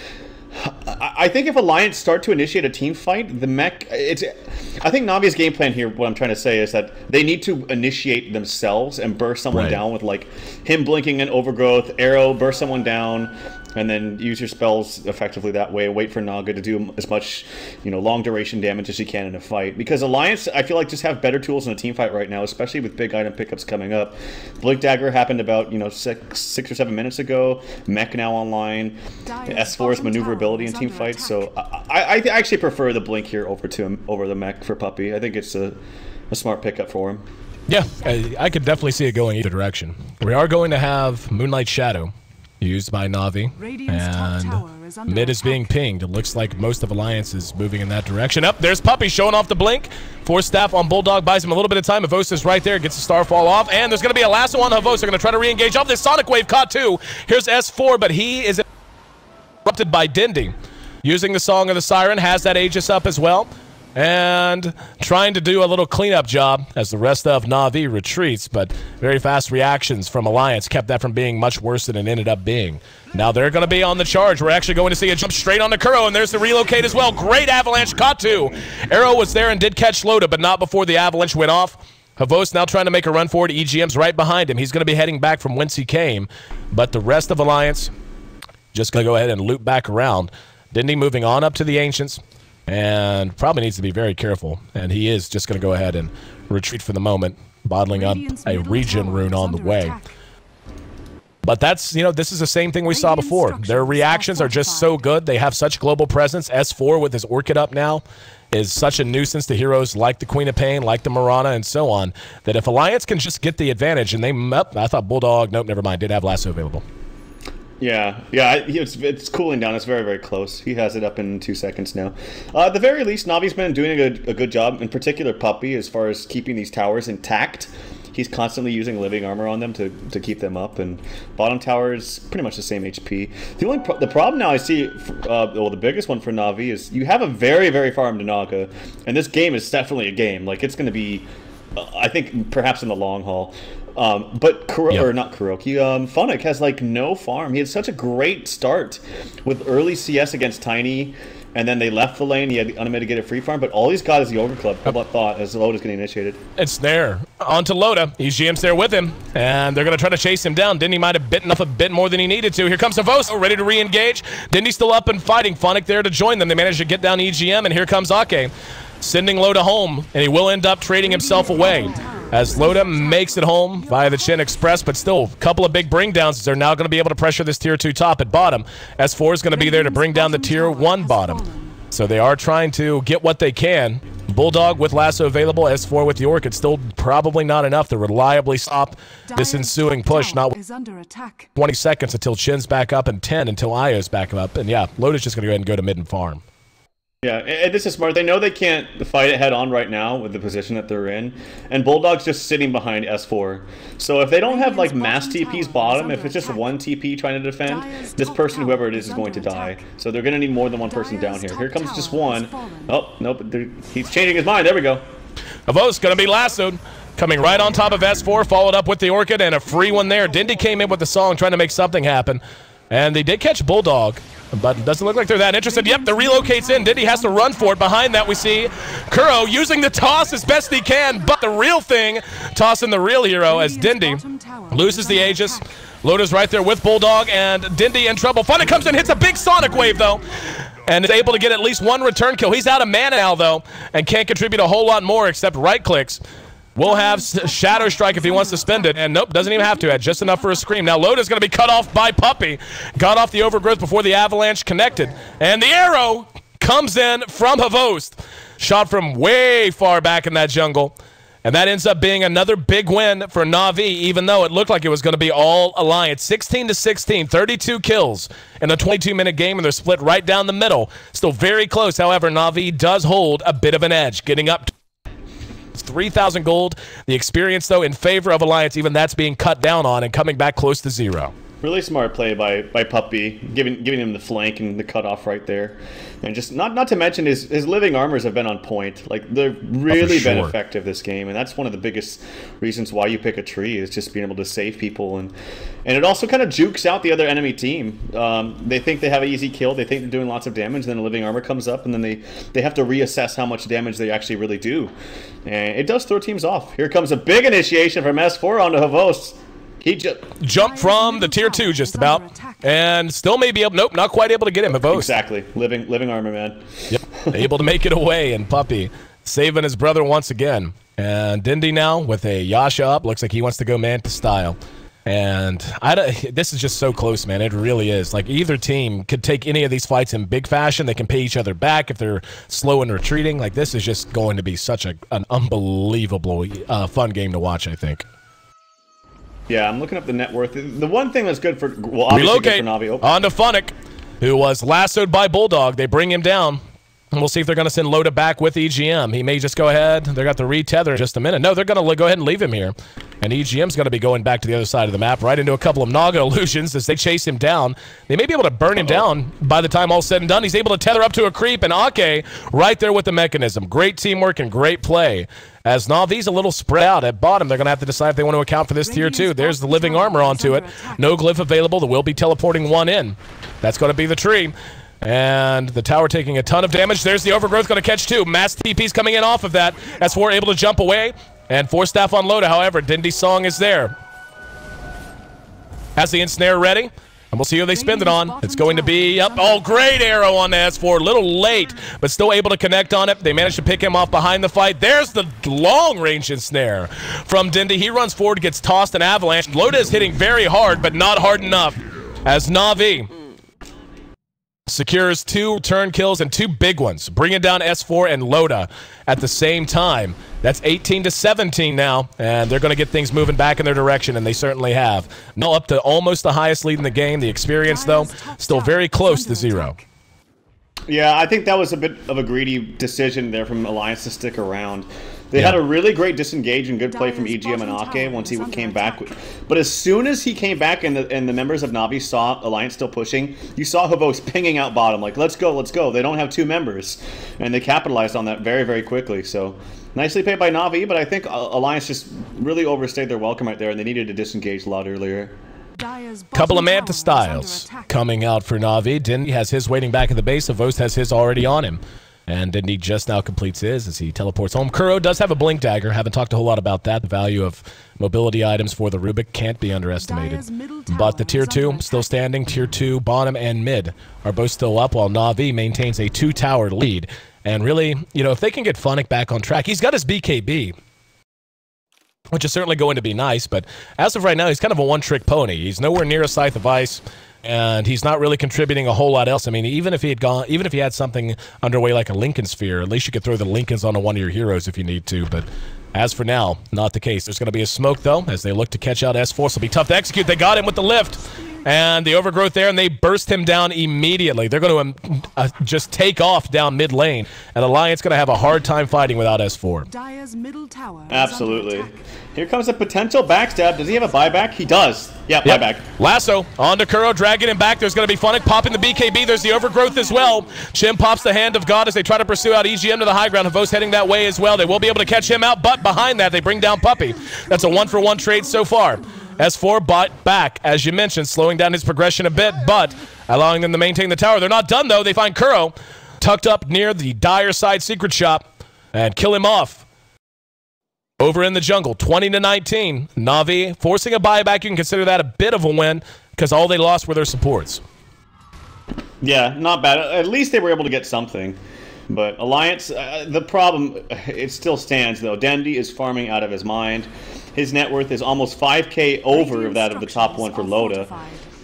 Speaker 5: if Alliance start to initiate a team fight, the mech, I think Navi's game plan here, what I'm trying to say is that they need to initiate themselves and burst someone down with like him blinking an overgrowth, arrow, burst someone down, and then use your spells effectively that way. Wait for Naga to do as much, long duration damage as you can in a fight. Because Alliance, I feel like, just have better tools in a team fight right now, especially with big item pickups coming up. Blink Dagger happened about 6 or 7 minutes ago. Mech now online. S4's maneuverability in team fights. So I actually prefer the Blink here over the Mech for Puppy. I think it's a smart pickup for him.
Speaker 4: Yeah, I could definitely see it going either direction. We are going to have Moonlight Shadow used by Na'Vi, and mid is being pinged. It looks like most of Alliance is moving in that direction. Up there's Puppy showing off the Blink. 4 staff on Bulldog, buys him a little bit of time. Havos is right there, gets the Starfall off, and there's going to be a lasso on Havos. They're going to try to re-engage off this Sonic Wave caught too. Here's S4, but he is interrupted by Dendi. Using the Song of the Siren, has that Aegis up as well, and trying to do a little cleanup job as the rest of Na'Vi retreats, but very fast reactions from Alliance kept that from being much worse than it ended up being. Now they're going to be on the charge. We're actually going to see a jump straight on the Kuro, and there's the relocate as well. Great avalanche, Katu. Arrow was there and did catch Loda, but not before the avalanche went off. Havos now trying to make a run forward. EGM's right behind him. He's going to be heading back from whence he came, but the rest of Alliance just going to go ahead and loop back around. Dendi moving on up to the Ancients, and probably needs to be very careful, and he is just going to go ahead and retreat for the moment, bottling up a regen rune on the way. But that's, this is the same thing we saw before. Their reactions are just so good. They have such global presence. S4 with his Orchid up now is such a nuisance to heroes like the Queen of Pain, like the Mirana, and so on, that if Alliance can just get the advantage, and I thought Bulldog, nope, never mind, did have Lasso available.
Speaker 5: Yeah, it's cooling down. It's very, very close. He has it up in 2 seconds now. At the very least, Navi's been doing a good job, in particular Puppy, as far as keeping these towers intact. He's constantly using living armor on them to keep them up, and bottom tower is pretty much the same HP. The problem now I see, the biggest one for Na'Vi is you have a very, very farmed Naga, and this game is definitely a game. Like, it's going to be, I think, perhaps in the long haul. But or not Kuroki, Funnick has like no farm. He had such a great start with early CS against Tiny, and then they left the lane. He had unmitigated free farm, but all he's got is the Ogre Club. How about thought as Loda's getting initiated?
Speaker 4: It's there. On to Loda. EGM's there with him, and they're going to try to chase him down. Dendi might have bitten off a bit more than he needed to. Here comes Havos, ready to re-engage. Dendi's still up and fighting. Funnick there to join them. They managed to get down EGM, and here comes Ake, sending Loda home, and he will end up trading himself away as Loda makes it home via the Chin Express, but still a couple of big bring downs. They're now going to be able to pressure this tier 2 top at bottom. S4 is going to be there to bring down the tier 1 bottom. So they are trying to get what they can. Bulldog with Lasso available, S4 with the Orchid, still probably not enough to reliably stop this ensuing push. Not 20 seconds until Chin's back up, and 10 until Io's back up. And yeah, Loda's just going to go ahead and go to mid and farm.
Speaker 5: Yeah, and this is smart. They know they can't fight it head on right now with the position that they're in, and Bulldog's just sitting behind S4. So if they don't have like mass TPs bottom, if it's just one TP trying to defend, this person, whoever it is going to die. So they're going to need more than one person down here. Here comes just one. Oh, nope, he's changing his mind. There we go.
Speaker 4: Avos going to be lassoed. Coming right on top of S4, followed up with the Orchid, and a free one there. Dendi came in with the song, trying to make something happen. And they did catch Bulldog, but it doesn't look like they're that interested. Yep, the relocates in. Dendi has to run for it. Behind that, we see Kuro using the toss as best he can, but the real thing, tossing the real hero as Dendi loses the Aegis. Loda's right there with Bulldog, and Dendi in trouble. Funny comes in, hits a big Sonic Wave, though, and is able to get at least one return kill. He's out of mana now, though, and can't contribute a whole lot more except right clicks. Will have Shadow Strike if he wants to spend it, and nope, doesn't even have to. Had just enough for a scream. Now Loda's going to be cut off by Puppy. Got off the overgrowth before the avalanche connected, and the arrow comes in from Havost. Shot from way far back in that jungle, and that ends up being another big win for Na'Vi, even though it looked like it was going to be all Alliance. 16-16, 32 kills in a 22-minute game, and they're split right down the middle. Still very close, however, Na'Vi does hold a bit of an edge, getting up to 3,000 gold. The experience, though, in favor of Alliance, even that's being cut down on and coming back close to 0.
Speaker 5: Really smart play by Puppy, giving him the flank and the cutoff right there. And just not to mention his living armors have been on point. Like, they've really been effective this game, and that's one of the biggest reasons why you pick a tree, is just being able to save people. And it also kind of jukes out the other enemy team. They think they have an easy kill, they think they're doing lots of damage, then the living armor comes up, and then they have to reassess how much damage they actually really do. And it does throw teams off. Here comes a big initiation from S4 onto Havost. He
Speaker 4: jumped from the tier 2 just about, and still may be able, nope, not quite able to get him. Havost.
Speaker 5: Exactly, living armor, man.
Speaker 4: Yep, able to make it away, and Puppy saving his brother once again. And Dendi now with a Yasha up, looks like he wants to go man to style. And this is just so close, man. It really is. Like, either team could take any of these fights in big fashion. They can pay each other back if they're slow and retreating. Like, this is just going to be such an unbelievable fun game to watch, I think.
Speaker 5: Yeah, I'm looking up the net worth. The one thing that's good for, well, obviously good for Na'Vi.
Speaker 4: Onto Funnick, who was lassoed by Bulldog. They bring him down. And we'll see if they're going to send Loda back with EGM. He may just go ahead. They're got to retether in just a minute. No, they're going to go ahead and leave him here. And EGM's going to be going back to the other side of the map, right into a couple of Naga illusions as they chase him down. They may be able to burn him down by the time all's said and done. He's able to tether up to a creep, and Ake right there with the mechanism. Great teamwork and great play. As Na'Vi's a little spread out at bottom, they're going to have to decide if they want to account for this tier 2. There's the living armor onto it. No glyph available. They will be teleporting one in. That's going to be the tree. And the tower taking a ton of damage. There's the overgrowth, going to catch 2. Mass TP's coming in off of that. S4 able to jump away. And 4 staff on Loda, however. Dendi's song is there. Has the ensnare ready. And we'll see who they spend it on. It's going to be, yep, oh, great arrow on the S4. A little late, but still able to connect on it. They managed to pick him off behind the fight. There's the long-range ensnare from Dendi. He runs forward, gets tossed an avalanche. Loda is hitting very hard, but not hard enough. As Na'Vi secures 2 turn kills and 2 big ones, bringing down S4 and Loda at the same time. That's 18-17 now, and they're going to get things moving back in their direction, and they certainly have. Now up to almost the highest lead in the game. The experience, though, still very close to 0.
Speaker 5: Yeah, I think that was a bit of a greedy decision there from Alliance to stick around. They had a really great disengage and good play from EGM and Ake once he came back. But as soon as he came back and the members of Na'Vi saw Alliance still pushing, you saw Havost pinging out bottom, like, let's go, let's go. They don't have 2 members. And they capitalized on that very, very quickly. So nicely played by Na'Vi, but I think Alliance just really overstayed their welcome right there, and they needed to disengage a lot earlier.
Speaker 4: Couple of Manta styles coming out for Na'Vi. Dendi has his waiting back at the base. Havost has his already on him. And Dendi just now completes his as he teleports home. Kuro does have a blink dagger. Haven't talked a whole lot about that. The value of mobility items for the Rubik can't be underestimated. But the tier 2 still standing. Tier 2 bottom and mid are both still up, while Na'Vi maintains a 2-tower lead. And really, you know, if they can get Funnick back on track, he's got his BKB, which is certainly going to be nice. But as of right now, he's kind of a one-trick pony. He's nowhere near a Scythe of Ice. And he's not really contributing a whole lot else. I mean, even if he had something underway like a Lincoln Sphere, at least you could throw the Lincolns onto one of your heroes if you need to. But as for now, not the case. There's going to be a smoke, though, as they look to catch out S4. So it'll be tough to execute. They got him with the lift. And the overgrowth there, and they burst him down immediately. They're going to just take off down mid lane, and Alliance going to have a hard time fighting without S4.
Speaker 1: Dire's middle tower.
Speaker 5: Absolutely. Here comes a potential backstab. Does he have a buyback? He does. Yeah,
Speaker 4: Yep.
Speaker 5: buyback.
Speaker 4: Lasso on to Kuro, dragging him back. There's going to be Funnick popping the BKB. There's the overgrowth as well. Shin pops the Hand of God as they try to pursue out EGM to the high ground. Havos heading that way as well. They will be able to catch him out, but behind that, they bring down Puppey. That's a 1-for-1 trade so far. S4 bought back, as you mentioned, slowing down his progression a bit, but allowing them to maintain the tower. They're not done, though. They find Kuro tucked up near the Dire side secret shop and kill him off. Over in the jungle, 20-19. Na'Vi forcing a buyback. You can consider that a bit of a win because all they lost were their supports.
Speaker 5: Yeah, not bad. At least they were able to get something. But Alliance, the problem, it still stands, though. Dendi is farming out of his mind. His net worth is almost 5K over that of the top one for Lota.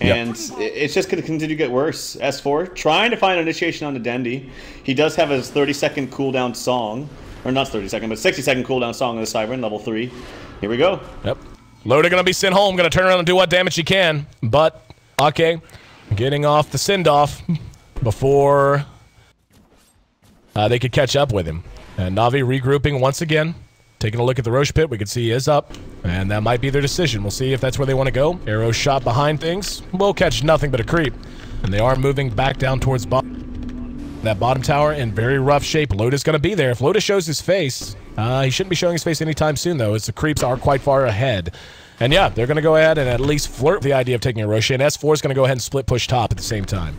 Speaker 5: And it's just going to continue to get worse. S4 trying to find initiation on the Dendi. He does have his 30-second cooldown song. Or not 30-second, but 60-second cooldown song on the Siren, level 3. Here we go.
Speaker 4: Yep. Lota going to be sent home. Going to turn around and do what damage he can. But, okay, getting off the send-off before they could catch up with him. And Na'Vi regrouping once again. Taking a look at the Roche pit, we can see he is up. And that might be their decision. We'll see if that's where they want to go. Arrow shot behind things. Will catch nothing but a creep. And they are moving back down towards bottom. That bottom tower in very rough shape. Lota's going to be there. If Lota shows his face, he shouldn't be showing his face anytime soon, though, as the creeps are quite far ahead. And yeah, they're going to go ahead and at least flirt the idea of taking a Roche, and S4 is going to go ahead and split push top at the same time.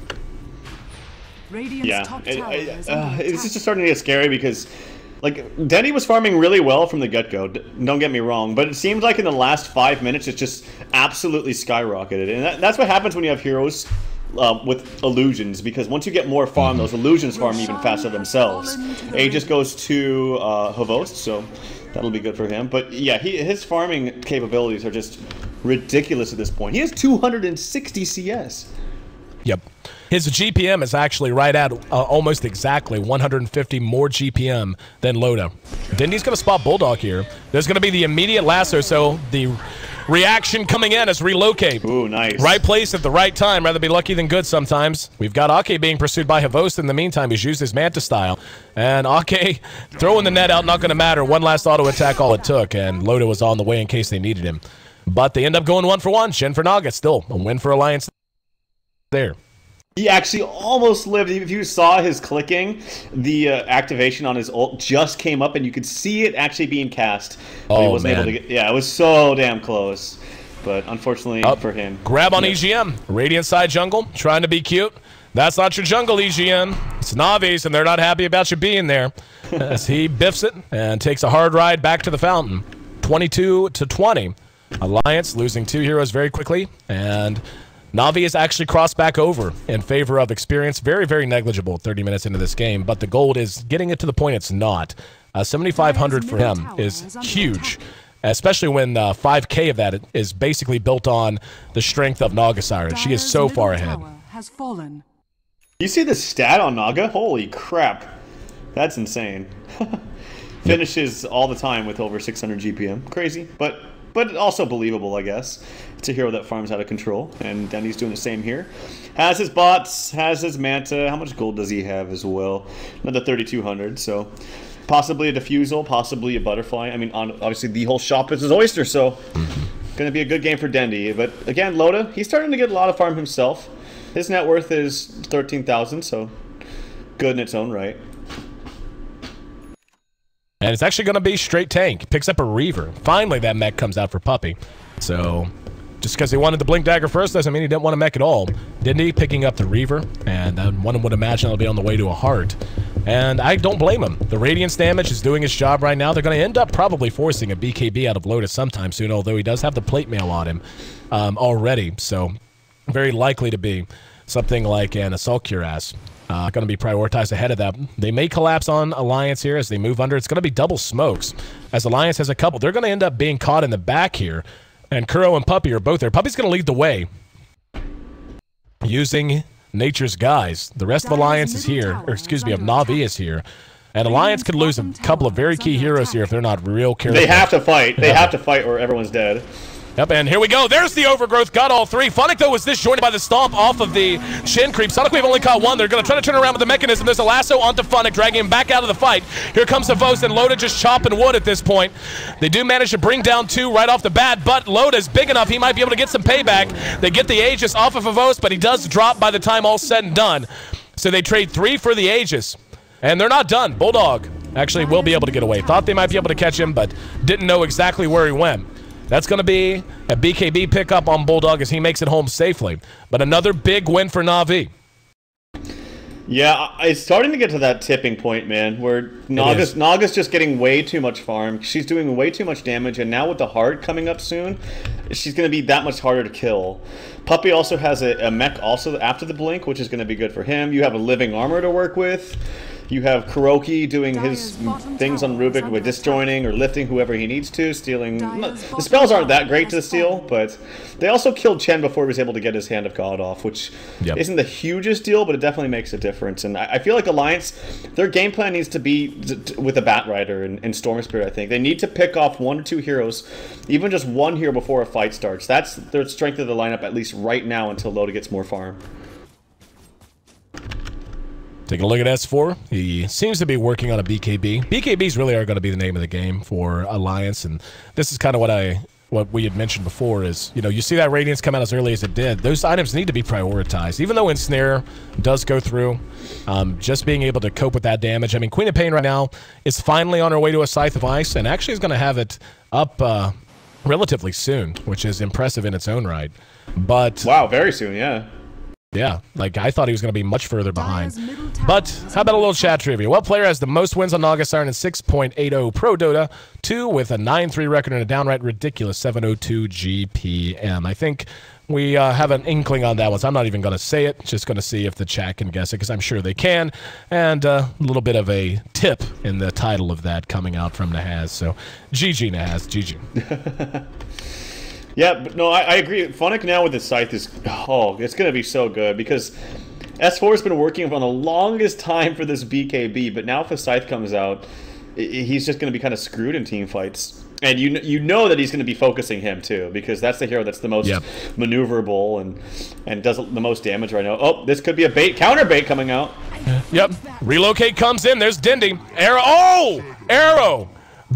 Speaker 1: Radiant's top tower is under
Speaker 5: it's
Speaker 1: attack.
Speaker 5: just starting to get scary because, like, Dendi was farming really well from the get-go, don't get me wrong, but it seemed like in the last 5 minutes it just absolutely skyrocketed. And that's what happens when you have heroes with illusions, because once you get more farm, those illusions farm even faster themselves. Aegis goes to Havos, so that'll be good for him. But yeah, his farming capabilities are just ridiculous at this point. He has 260 CS.
Speaker 4: Yep. His GPM is actually right at almost exactly 150 more GPM than Lota. Dendi's going to spot Bulldog here. There's going to be the immediate lasso, so the reaction coming in is relocate.
Speaker 5: Ooh, nice.
Speaker 4: Right place at the right time. Rather be lucky than good sometimes. We've got Ake being pursued by Havos in the meantime. He's used his Manta style. And Ake throwing the net out, not going to matter. One last auto attack, all it took. And Lota was on the way in case they needed him. But they end up going 1-for-1. Shin for Naga. Still a win for Alliance there.
Speaker 5: He actually almost lived. If you saw his clicking, the activation on his ult just came up, and you could see it actually being cast. But he wasn't able to get. Yeah, it was so damn close. But unfortunately for him.
Speaker 4: Grab on EGM. Radiant side jungle, trying to be cute. That's not your jungle, EGM. It's Navi's, and they're not happy about you being there. As he biffs it and takes a hard ride back to the fountain. 22-20. Alliance losing 2 heroes very quickly, and Na'Vi is actually crossed back over in favor of experience. Very, very negligible 30 minutes into this game, but the gold is getting it to the point it's not. 7,500 for him is huge, especially when 5K of that is basically built on the strength of Naga Siren. She is so far ahead.
Speaker 1: Has fallen.
Speaker 5: You see the stat on Naga? Holy crap. That's insane. Finishes all the time with over 600 GPM. Crazy, but also believable, I guess. It's a hero that farms out of control, and Dendi's doing the same here. Has his bots, has his Manta. How much gold does he have as well? Another 3,200, so possibly a Diffusal, possibly a Butterfly. I mean, obviously the whole shop is his oyster, so going to be a good game for Dendi. But again, Lota, he's starting to get a lot of farm himself. His net worth is 13,000, so good in its own right.
Speaker 4: And it's actually going to be straight tank. Picks up a Reaver. Finally, that mech comes out for Puppey. So, just because he wanted the Blink Dagger first doesn't mean he didn't want a mech at all. Dendi picking up the Reaver, and one would imagine it'll be on the way to a heart. And I don't blame him. The Radiance damage is doing its job right now. They're going to end up probably forcing a BKB out of Lotus sometime soon, although he does have the plate mail on him already. So, very likely to be something like an Assault Cuirass. Going to be prioritized ahead of that. They may collapse on Alliance here as they move under. It's going to be double smokes, as Alliance has a couple. They're going to end up being caught in the back here, and Kuro and Puppey are both there. Puppey's going to lead the way, using Nature's Guise. The rest of Alliance is here, or excuse me, of Na'Vi is here. And Alliance could lose a couple of very key heroes here if they're not real careful.
Speaker 5: They have to fight. They have to fight or everyone's dead.
Speaker 4: Yep, and here we go. There's the overgrowth. Got all three. Funnick, though, was disjointed by the stomp off of the shin creep. Sonic Wave only caught one. They're going to try to turn around with the mechanism. There's a lasso onto Funnick, dragging him back out of the fight. Here comes the vods, and Loda just chopping wood at this point. They do manage to bring down two right off the bat, but Loda's big enough. He might be able to get some payback. They get the Aegis off of Vods, but he does drop by the time all's said and done. So they trade 3 for the Aegis. And they're not done. Bulldog actually will be able to get away. Thought they might be able to catch him, but didn't know exactly where he went. That's going to be a BKB pickup on Bulldog as he makes it home safely. But another big win for Na'Vi.
Speaker 5: Yeah, it's starting to get to that tipping point, man, where Naga's just getting way too much farm. She's doing way too much damage, and now with the Heart coming up soon, she's going to be that much harder to kill. Puppy also has a mech also after the blink, which is going to be good for him. You have a living armor to work with. You have Kuroki doing his things on Rubik with disjoining or lifting whoever he needs to, stealing. The spells aren't that great to steal, but they also killed Chen before he was able to get his Hand of God off, which isn't the hugest deal, but it definitely makes a difference. And I feel like Alliance, their game plan needs to be with the Bat Rider and Storm Spirit, I think. They need to pick off 1 or 2 heroes, even just one hero before a fight starts. That's their strength of the lineup, at least right now, until Loda gets more farm.
Speaker 4: Taking a look at S4, he seems to be working on a BKB. BKBs really are going to be the name of the game for Alliance, and this is kind of what we had mentioned before is, you know, you see that Radiance come out as early as it did. Those items need to be prioritized. Even though Ensnare does go through, just being able to cope with that damage. I mean, Queen of Pain right now is finally on her way to a Scythe of Ice, and actually is going to have it up relatively soon, which is impressive in its own right. But
Speaker 5: wow, very soon, yeah.
Speaker 4: Yeah, like I thought he was going to be much further behind. But how about a little chat trivia? What player has the most wins on Naga Siren in 6.80 Pro Dota? 2 with a 9-3 record and a downright ridiculous 702 GPM. I think we have an inkling on that one, so I'm not even going to say it. Just going to see if the chat can guess it, because I'm sure they can. And a little bit of a tip in the title of that coming out from Nahaz. So GG Nahaz, GG.
Speaker 5: Yeah, but no, I agree. Funnick now with his Scythe is, it's going to be so good, because S4 has been working for the longest time for this BKB, but now if his Scythe comes out, he's just going to be kind of screwed in team fights. And you know that he's going to be focusing him too, because that's the hero that's the most maneuverable and does the most damage right now. Oh, this could be a counter bait coming out.
Speaker 4: Yep, relocate comes in. There's Dendi. Arrow. Oh, arrow.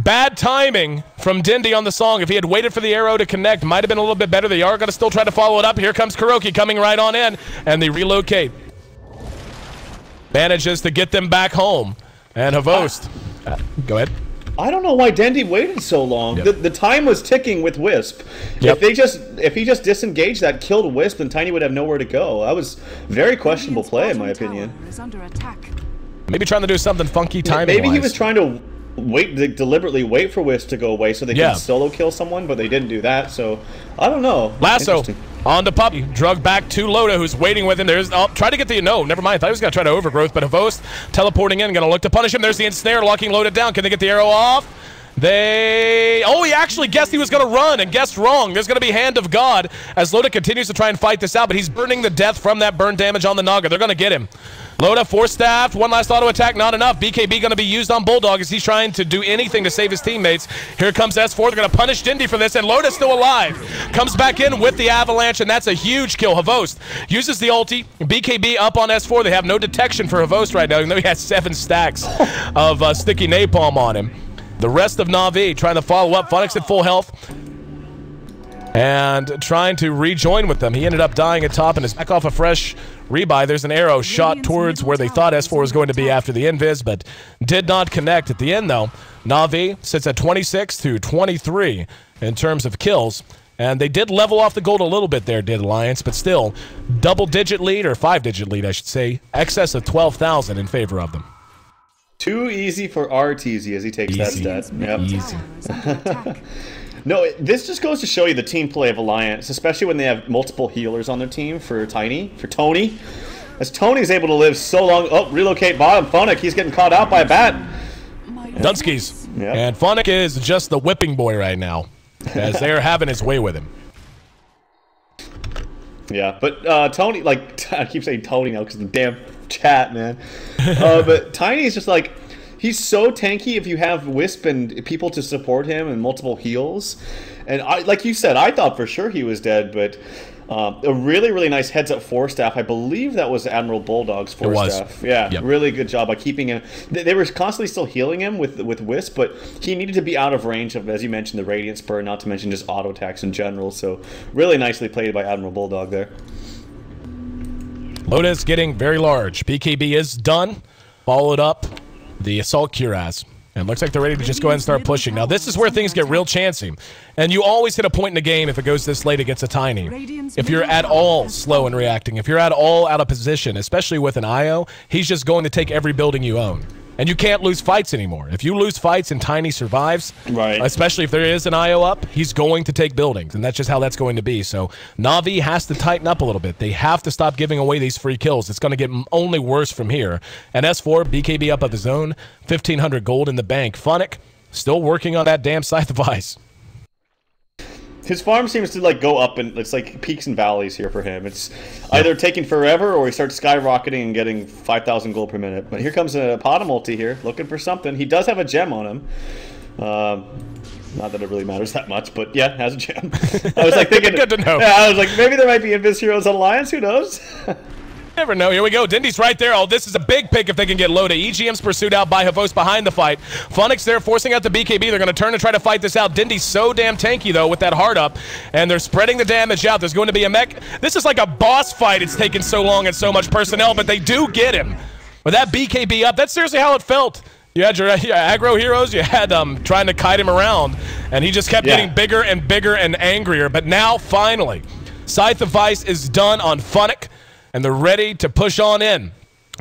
Speaker 4: Bad timing from Dendi on the song. If he had waited for the arrow to connect, might have been a little bit better. They are going to still try to follow it up. Here comes Kuroki coming right on in, and they relocate. Manages to get them back home. And Havost. Go ahead.
Speaker 5: I don't know why Dendi waited so long.
Speaker 4: Yep.
Speaker 5: The time was ticking with Wisp.
Speaker 4: Yep.
Speaker 5: If he just disengaged that, killed Wisp, then Tiny would have nowhere to go. That was very questionable play, in my opinion.
Speaker 4: Maybe trying to do something funky timing.
Speaker 5: Maybe he was trying to deliberately wait for Wisp to go away so they can solo kill someone, but they didn't do that, so I don't know.
Speaker 4: Lasso on to Puppy, drug back to Loda, who's waiting with him. There's try to get the never mind. I thought he was gonna try to overgrowth, but Havost teleporting in, gonna look to punish him. There's the ensnare, locking Loda down. Can they get the arrow off? He actually guessed he was going to run and guessed wrong. There's going to be Hand of God as Loda continues to try and fight this out, but he's burning the death from that burn damage on the Naga. They're going to get him. Loda force-staffed, one last auto attack, not enough. BKB going to be used on Bulldog as he's trying to do anything to save his teammates. Here comes S4, they're going to punish Dendi for this, and Loda's still alive. Comes back in with the avalanche, and that's a huge kill. Havost uses the ulti, BKB up on S4. They have no detection for Havost right now, even though he has 7 stacks of sticky napalm on him. The rest of Na'Vi trying to follow up. Funnick's at full health and trying to rejoin with them. He ended up dying at top and is back off a fresh rebuy. There's an arrow shot towards where they thought S4 was going to be after the invis, but did not connect. At the end, though, Na'Vi sits at 26 to 23 in terms of kills. And they did level off the gold a little bit there, did Alliance, but still, double-digit lead, or 5-digit lead, I should say, excess of 12,000 in favor of them.
Speaker 5: Too easy for RTZ as he takes that stat. Yep.
Speaker 4: Easy.
Speaker 5: No, this just goes to show you the team play of Alliance, especially when they have multiple healers on their team for Tony. As Tony's able to live so long. Oh, relocate bottom. Funnick, he's getting caught out by a bat.
Speaker 4: Dunskies. Yep. And Funnick is just the whipping boy right now, as they're having his way with him.
Speaker 5: Yeah, but Tony, like, I keep saying Tony now because of the damn chat, man. But Tiny's just like, he's so tanky if you have Wisp and people to support him and multiple heals. And like you said, I thought for sure he was dead, but a really, really nice heads-up force staff. I believe that was Admiral Bulldog's force staff. Yeah,
Speaker 4: yep.
Speaker 5: Really good job by keeping him. They were constantly still healing him with Wisp, but he needed to be out of range of, as you mentioned, the Radiant Spur, not to mention just auto attacks in general. So really nicely played by Admiral Bulldog there.
Speaker 4: Loda is getting very large. BKB is done. Followed up the Assault Cuirass. And looks like they're ready to just go ahead and start pushing. Now, this is where things get real chancy. And you always hit a point in the game if it goes this late against a Tiny. If you're at all slow in reacting, if you're at all out of position, especially with an IO, he's just going to take every building you own. And you can't lose fights anymore. If you lose fights and Tiny survives, right, especially if there is an IO up, he's going to take buildings. And that's just how that's going to be. So Na'Vi has to tighten up a little bit. They have to stop giving away these free kills. It's going to get only worse from here. And S4, BKB up of his own, 1,500 gold in the bank. Funnick, still working on that damn Scythe of Ice.
Speaker 5: His farm seems to like go up, and it's like peaks and valleys here for him. It's either taking forever or he starts skyrocketing and getting 5,000 gold per minute. But here comes a Pada multi here, looking for something. He does have a gem on him. Not that it really matters that much, but yeah, has a gem. I was like thinking,
Speaker 4: good to know.
Speaker 5: Yeah, I was like, maybe there might be Invis Heroes Alliance. Who knows?
Speaker 4: Never know. Here we go. Dendi's right there. Oh, this is a big pick if they can get Loda. EGM's pursued out by Havos behind the fight. Funnick's there forcing out the BKB. They're going to turn and try to fight this out. Dendi's so damn tanky, though, with that hard up. And they're spreading the damage out. There's going to be a mech. This is like a boss fight. It's taken so long and so much personnel, but they do get him. With that BKB up, that's seriously how it felt. You had your aggro heroes. You had trying to kite him around. And he just kept getting bigger and bigger and angrier. But now, finally, Scythe of Ice is done on Funnick. And they're ready to push on in.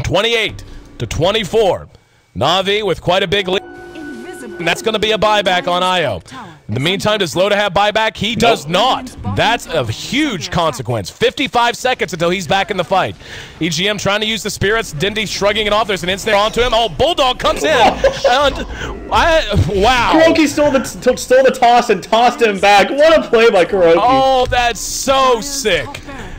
Speaker 4: 28 to 24. Na'Vi with quite a big lead. And that's going to be a buyback on IO. In the meantime, does Loda have buyback? He does not. That's a huge consequence. 55 seconds until he's back in the fight. EGM trying to use the spirits. Dendi shrugging it off. There's an instant onto him. Oh, Bulldog comes in. And wow.
Speaker 5: Kuroki stole the toss and tossed him back. What a play by Kuroki.
Speaker 4: Oh, that's so sick.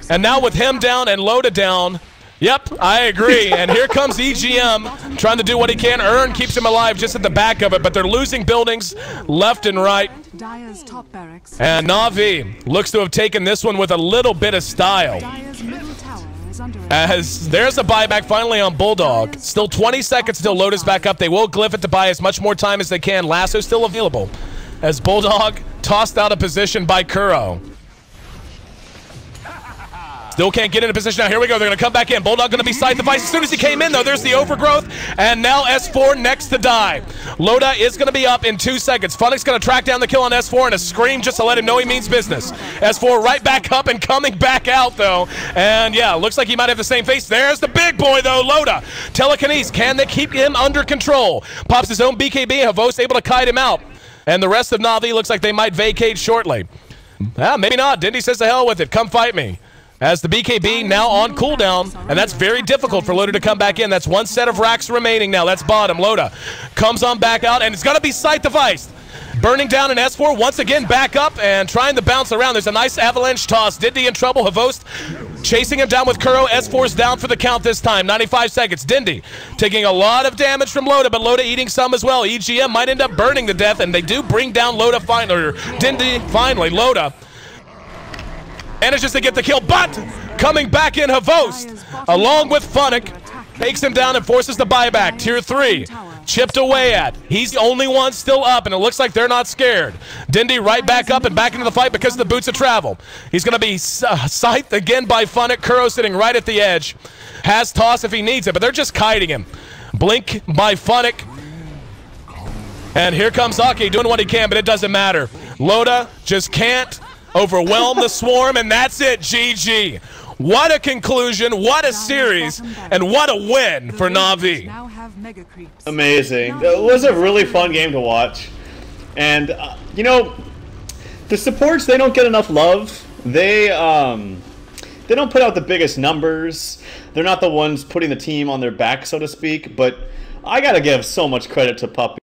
Speaker 4: And now with him down and Loda down, yep, I agree. And here comes EGM trying to do what he can. Ern keeps him alive just at the back of it, but they're losing buildings left and right. And Na'Vi looks to have taken this one with a little bit of style. As there's a buyback finally on Bulldog. Still 20 seconds until Loda's back up. They will glyph it to buy as much more time as they can. Lasso still available as Bulldog tossed out of position by Kuro. Still can't get into position now. Here we go. They're going to come back in. Bulldog going to be Scythe of Ice. As soon as he came in, though, there's the overgrowth. And now S4 next to die. Loda is going to be up in 2 seconds. Funnick's going to track down the kill on S4 and a scream just to let him know he means business. S4 right back up and coming back out, though. And, yeah, looks like he might have the same face. There's the big boy, though, Loda. Telekinesis. Can they keep him under control? Pops his own BKB. Havos able to kite him out. And the rest of Na'Vi looks like they might vacate shortly. Maybe not. Dendi says to hell with it. Come fight me. As the BKB now on cooldown, and that's very difficult for Loda to come back in. That's one set of racks remaining now. That's bottom. Loda comes on back out, and it's going to be Scythe of Ice. Burning down an S4 once again back up and trying to bounce around. There's a nice avalanche toss. Dendi in trouble. Havost chasing him down with Kuro. S4's down for the count this time. 95 seconds. Dendi taking a lot of damage from Loda, but Loda eating some as well. EGM might end up burning to death, and they do bring down Loda finally. Or Dendi finally. Loda manages to get the kill, but coming back in Havost, along with Funnick, takes him down and forces the buyback. Tier 3, chipped away at. He's the only one still up, and it looks like they're not scared. Dendi right back up and back into the fight because of the boots of travel. He's going to be scythed again by Funnick. Kuro sitting right at the edge. Has toss if he needs it, but they're just kiting him. Blink by Funnick. And here comes Ake doing what he can, but it doesn't matter. Loda just can't overwhelm the swarm, and that's it. GG. What a conclusion, what a series, and what a win for Na'Vi.
Speaker 5: Amazing. It was a really fun game to watch. And, you know, the supports, they don't get enough love. They don't put out the biggest numbers. They're not the ones putting the team on their back, so to speak. But I got to give so much credit to Puppy.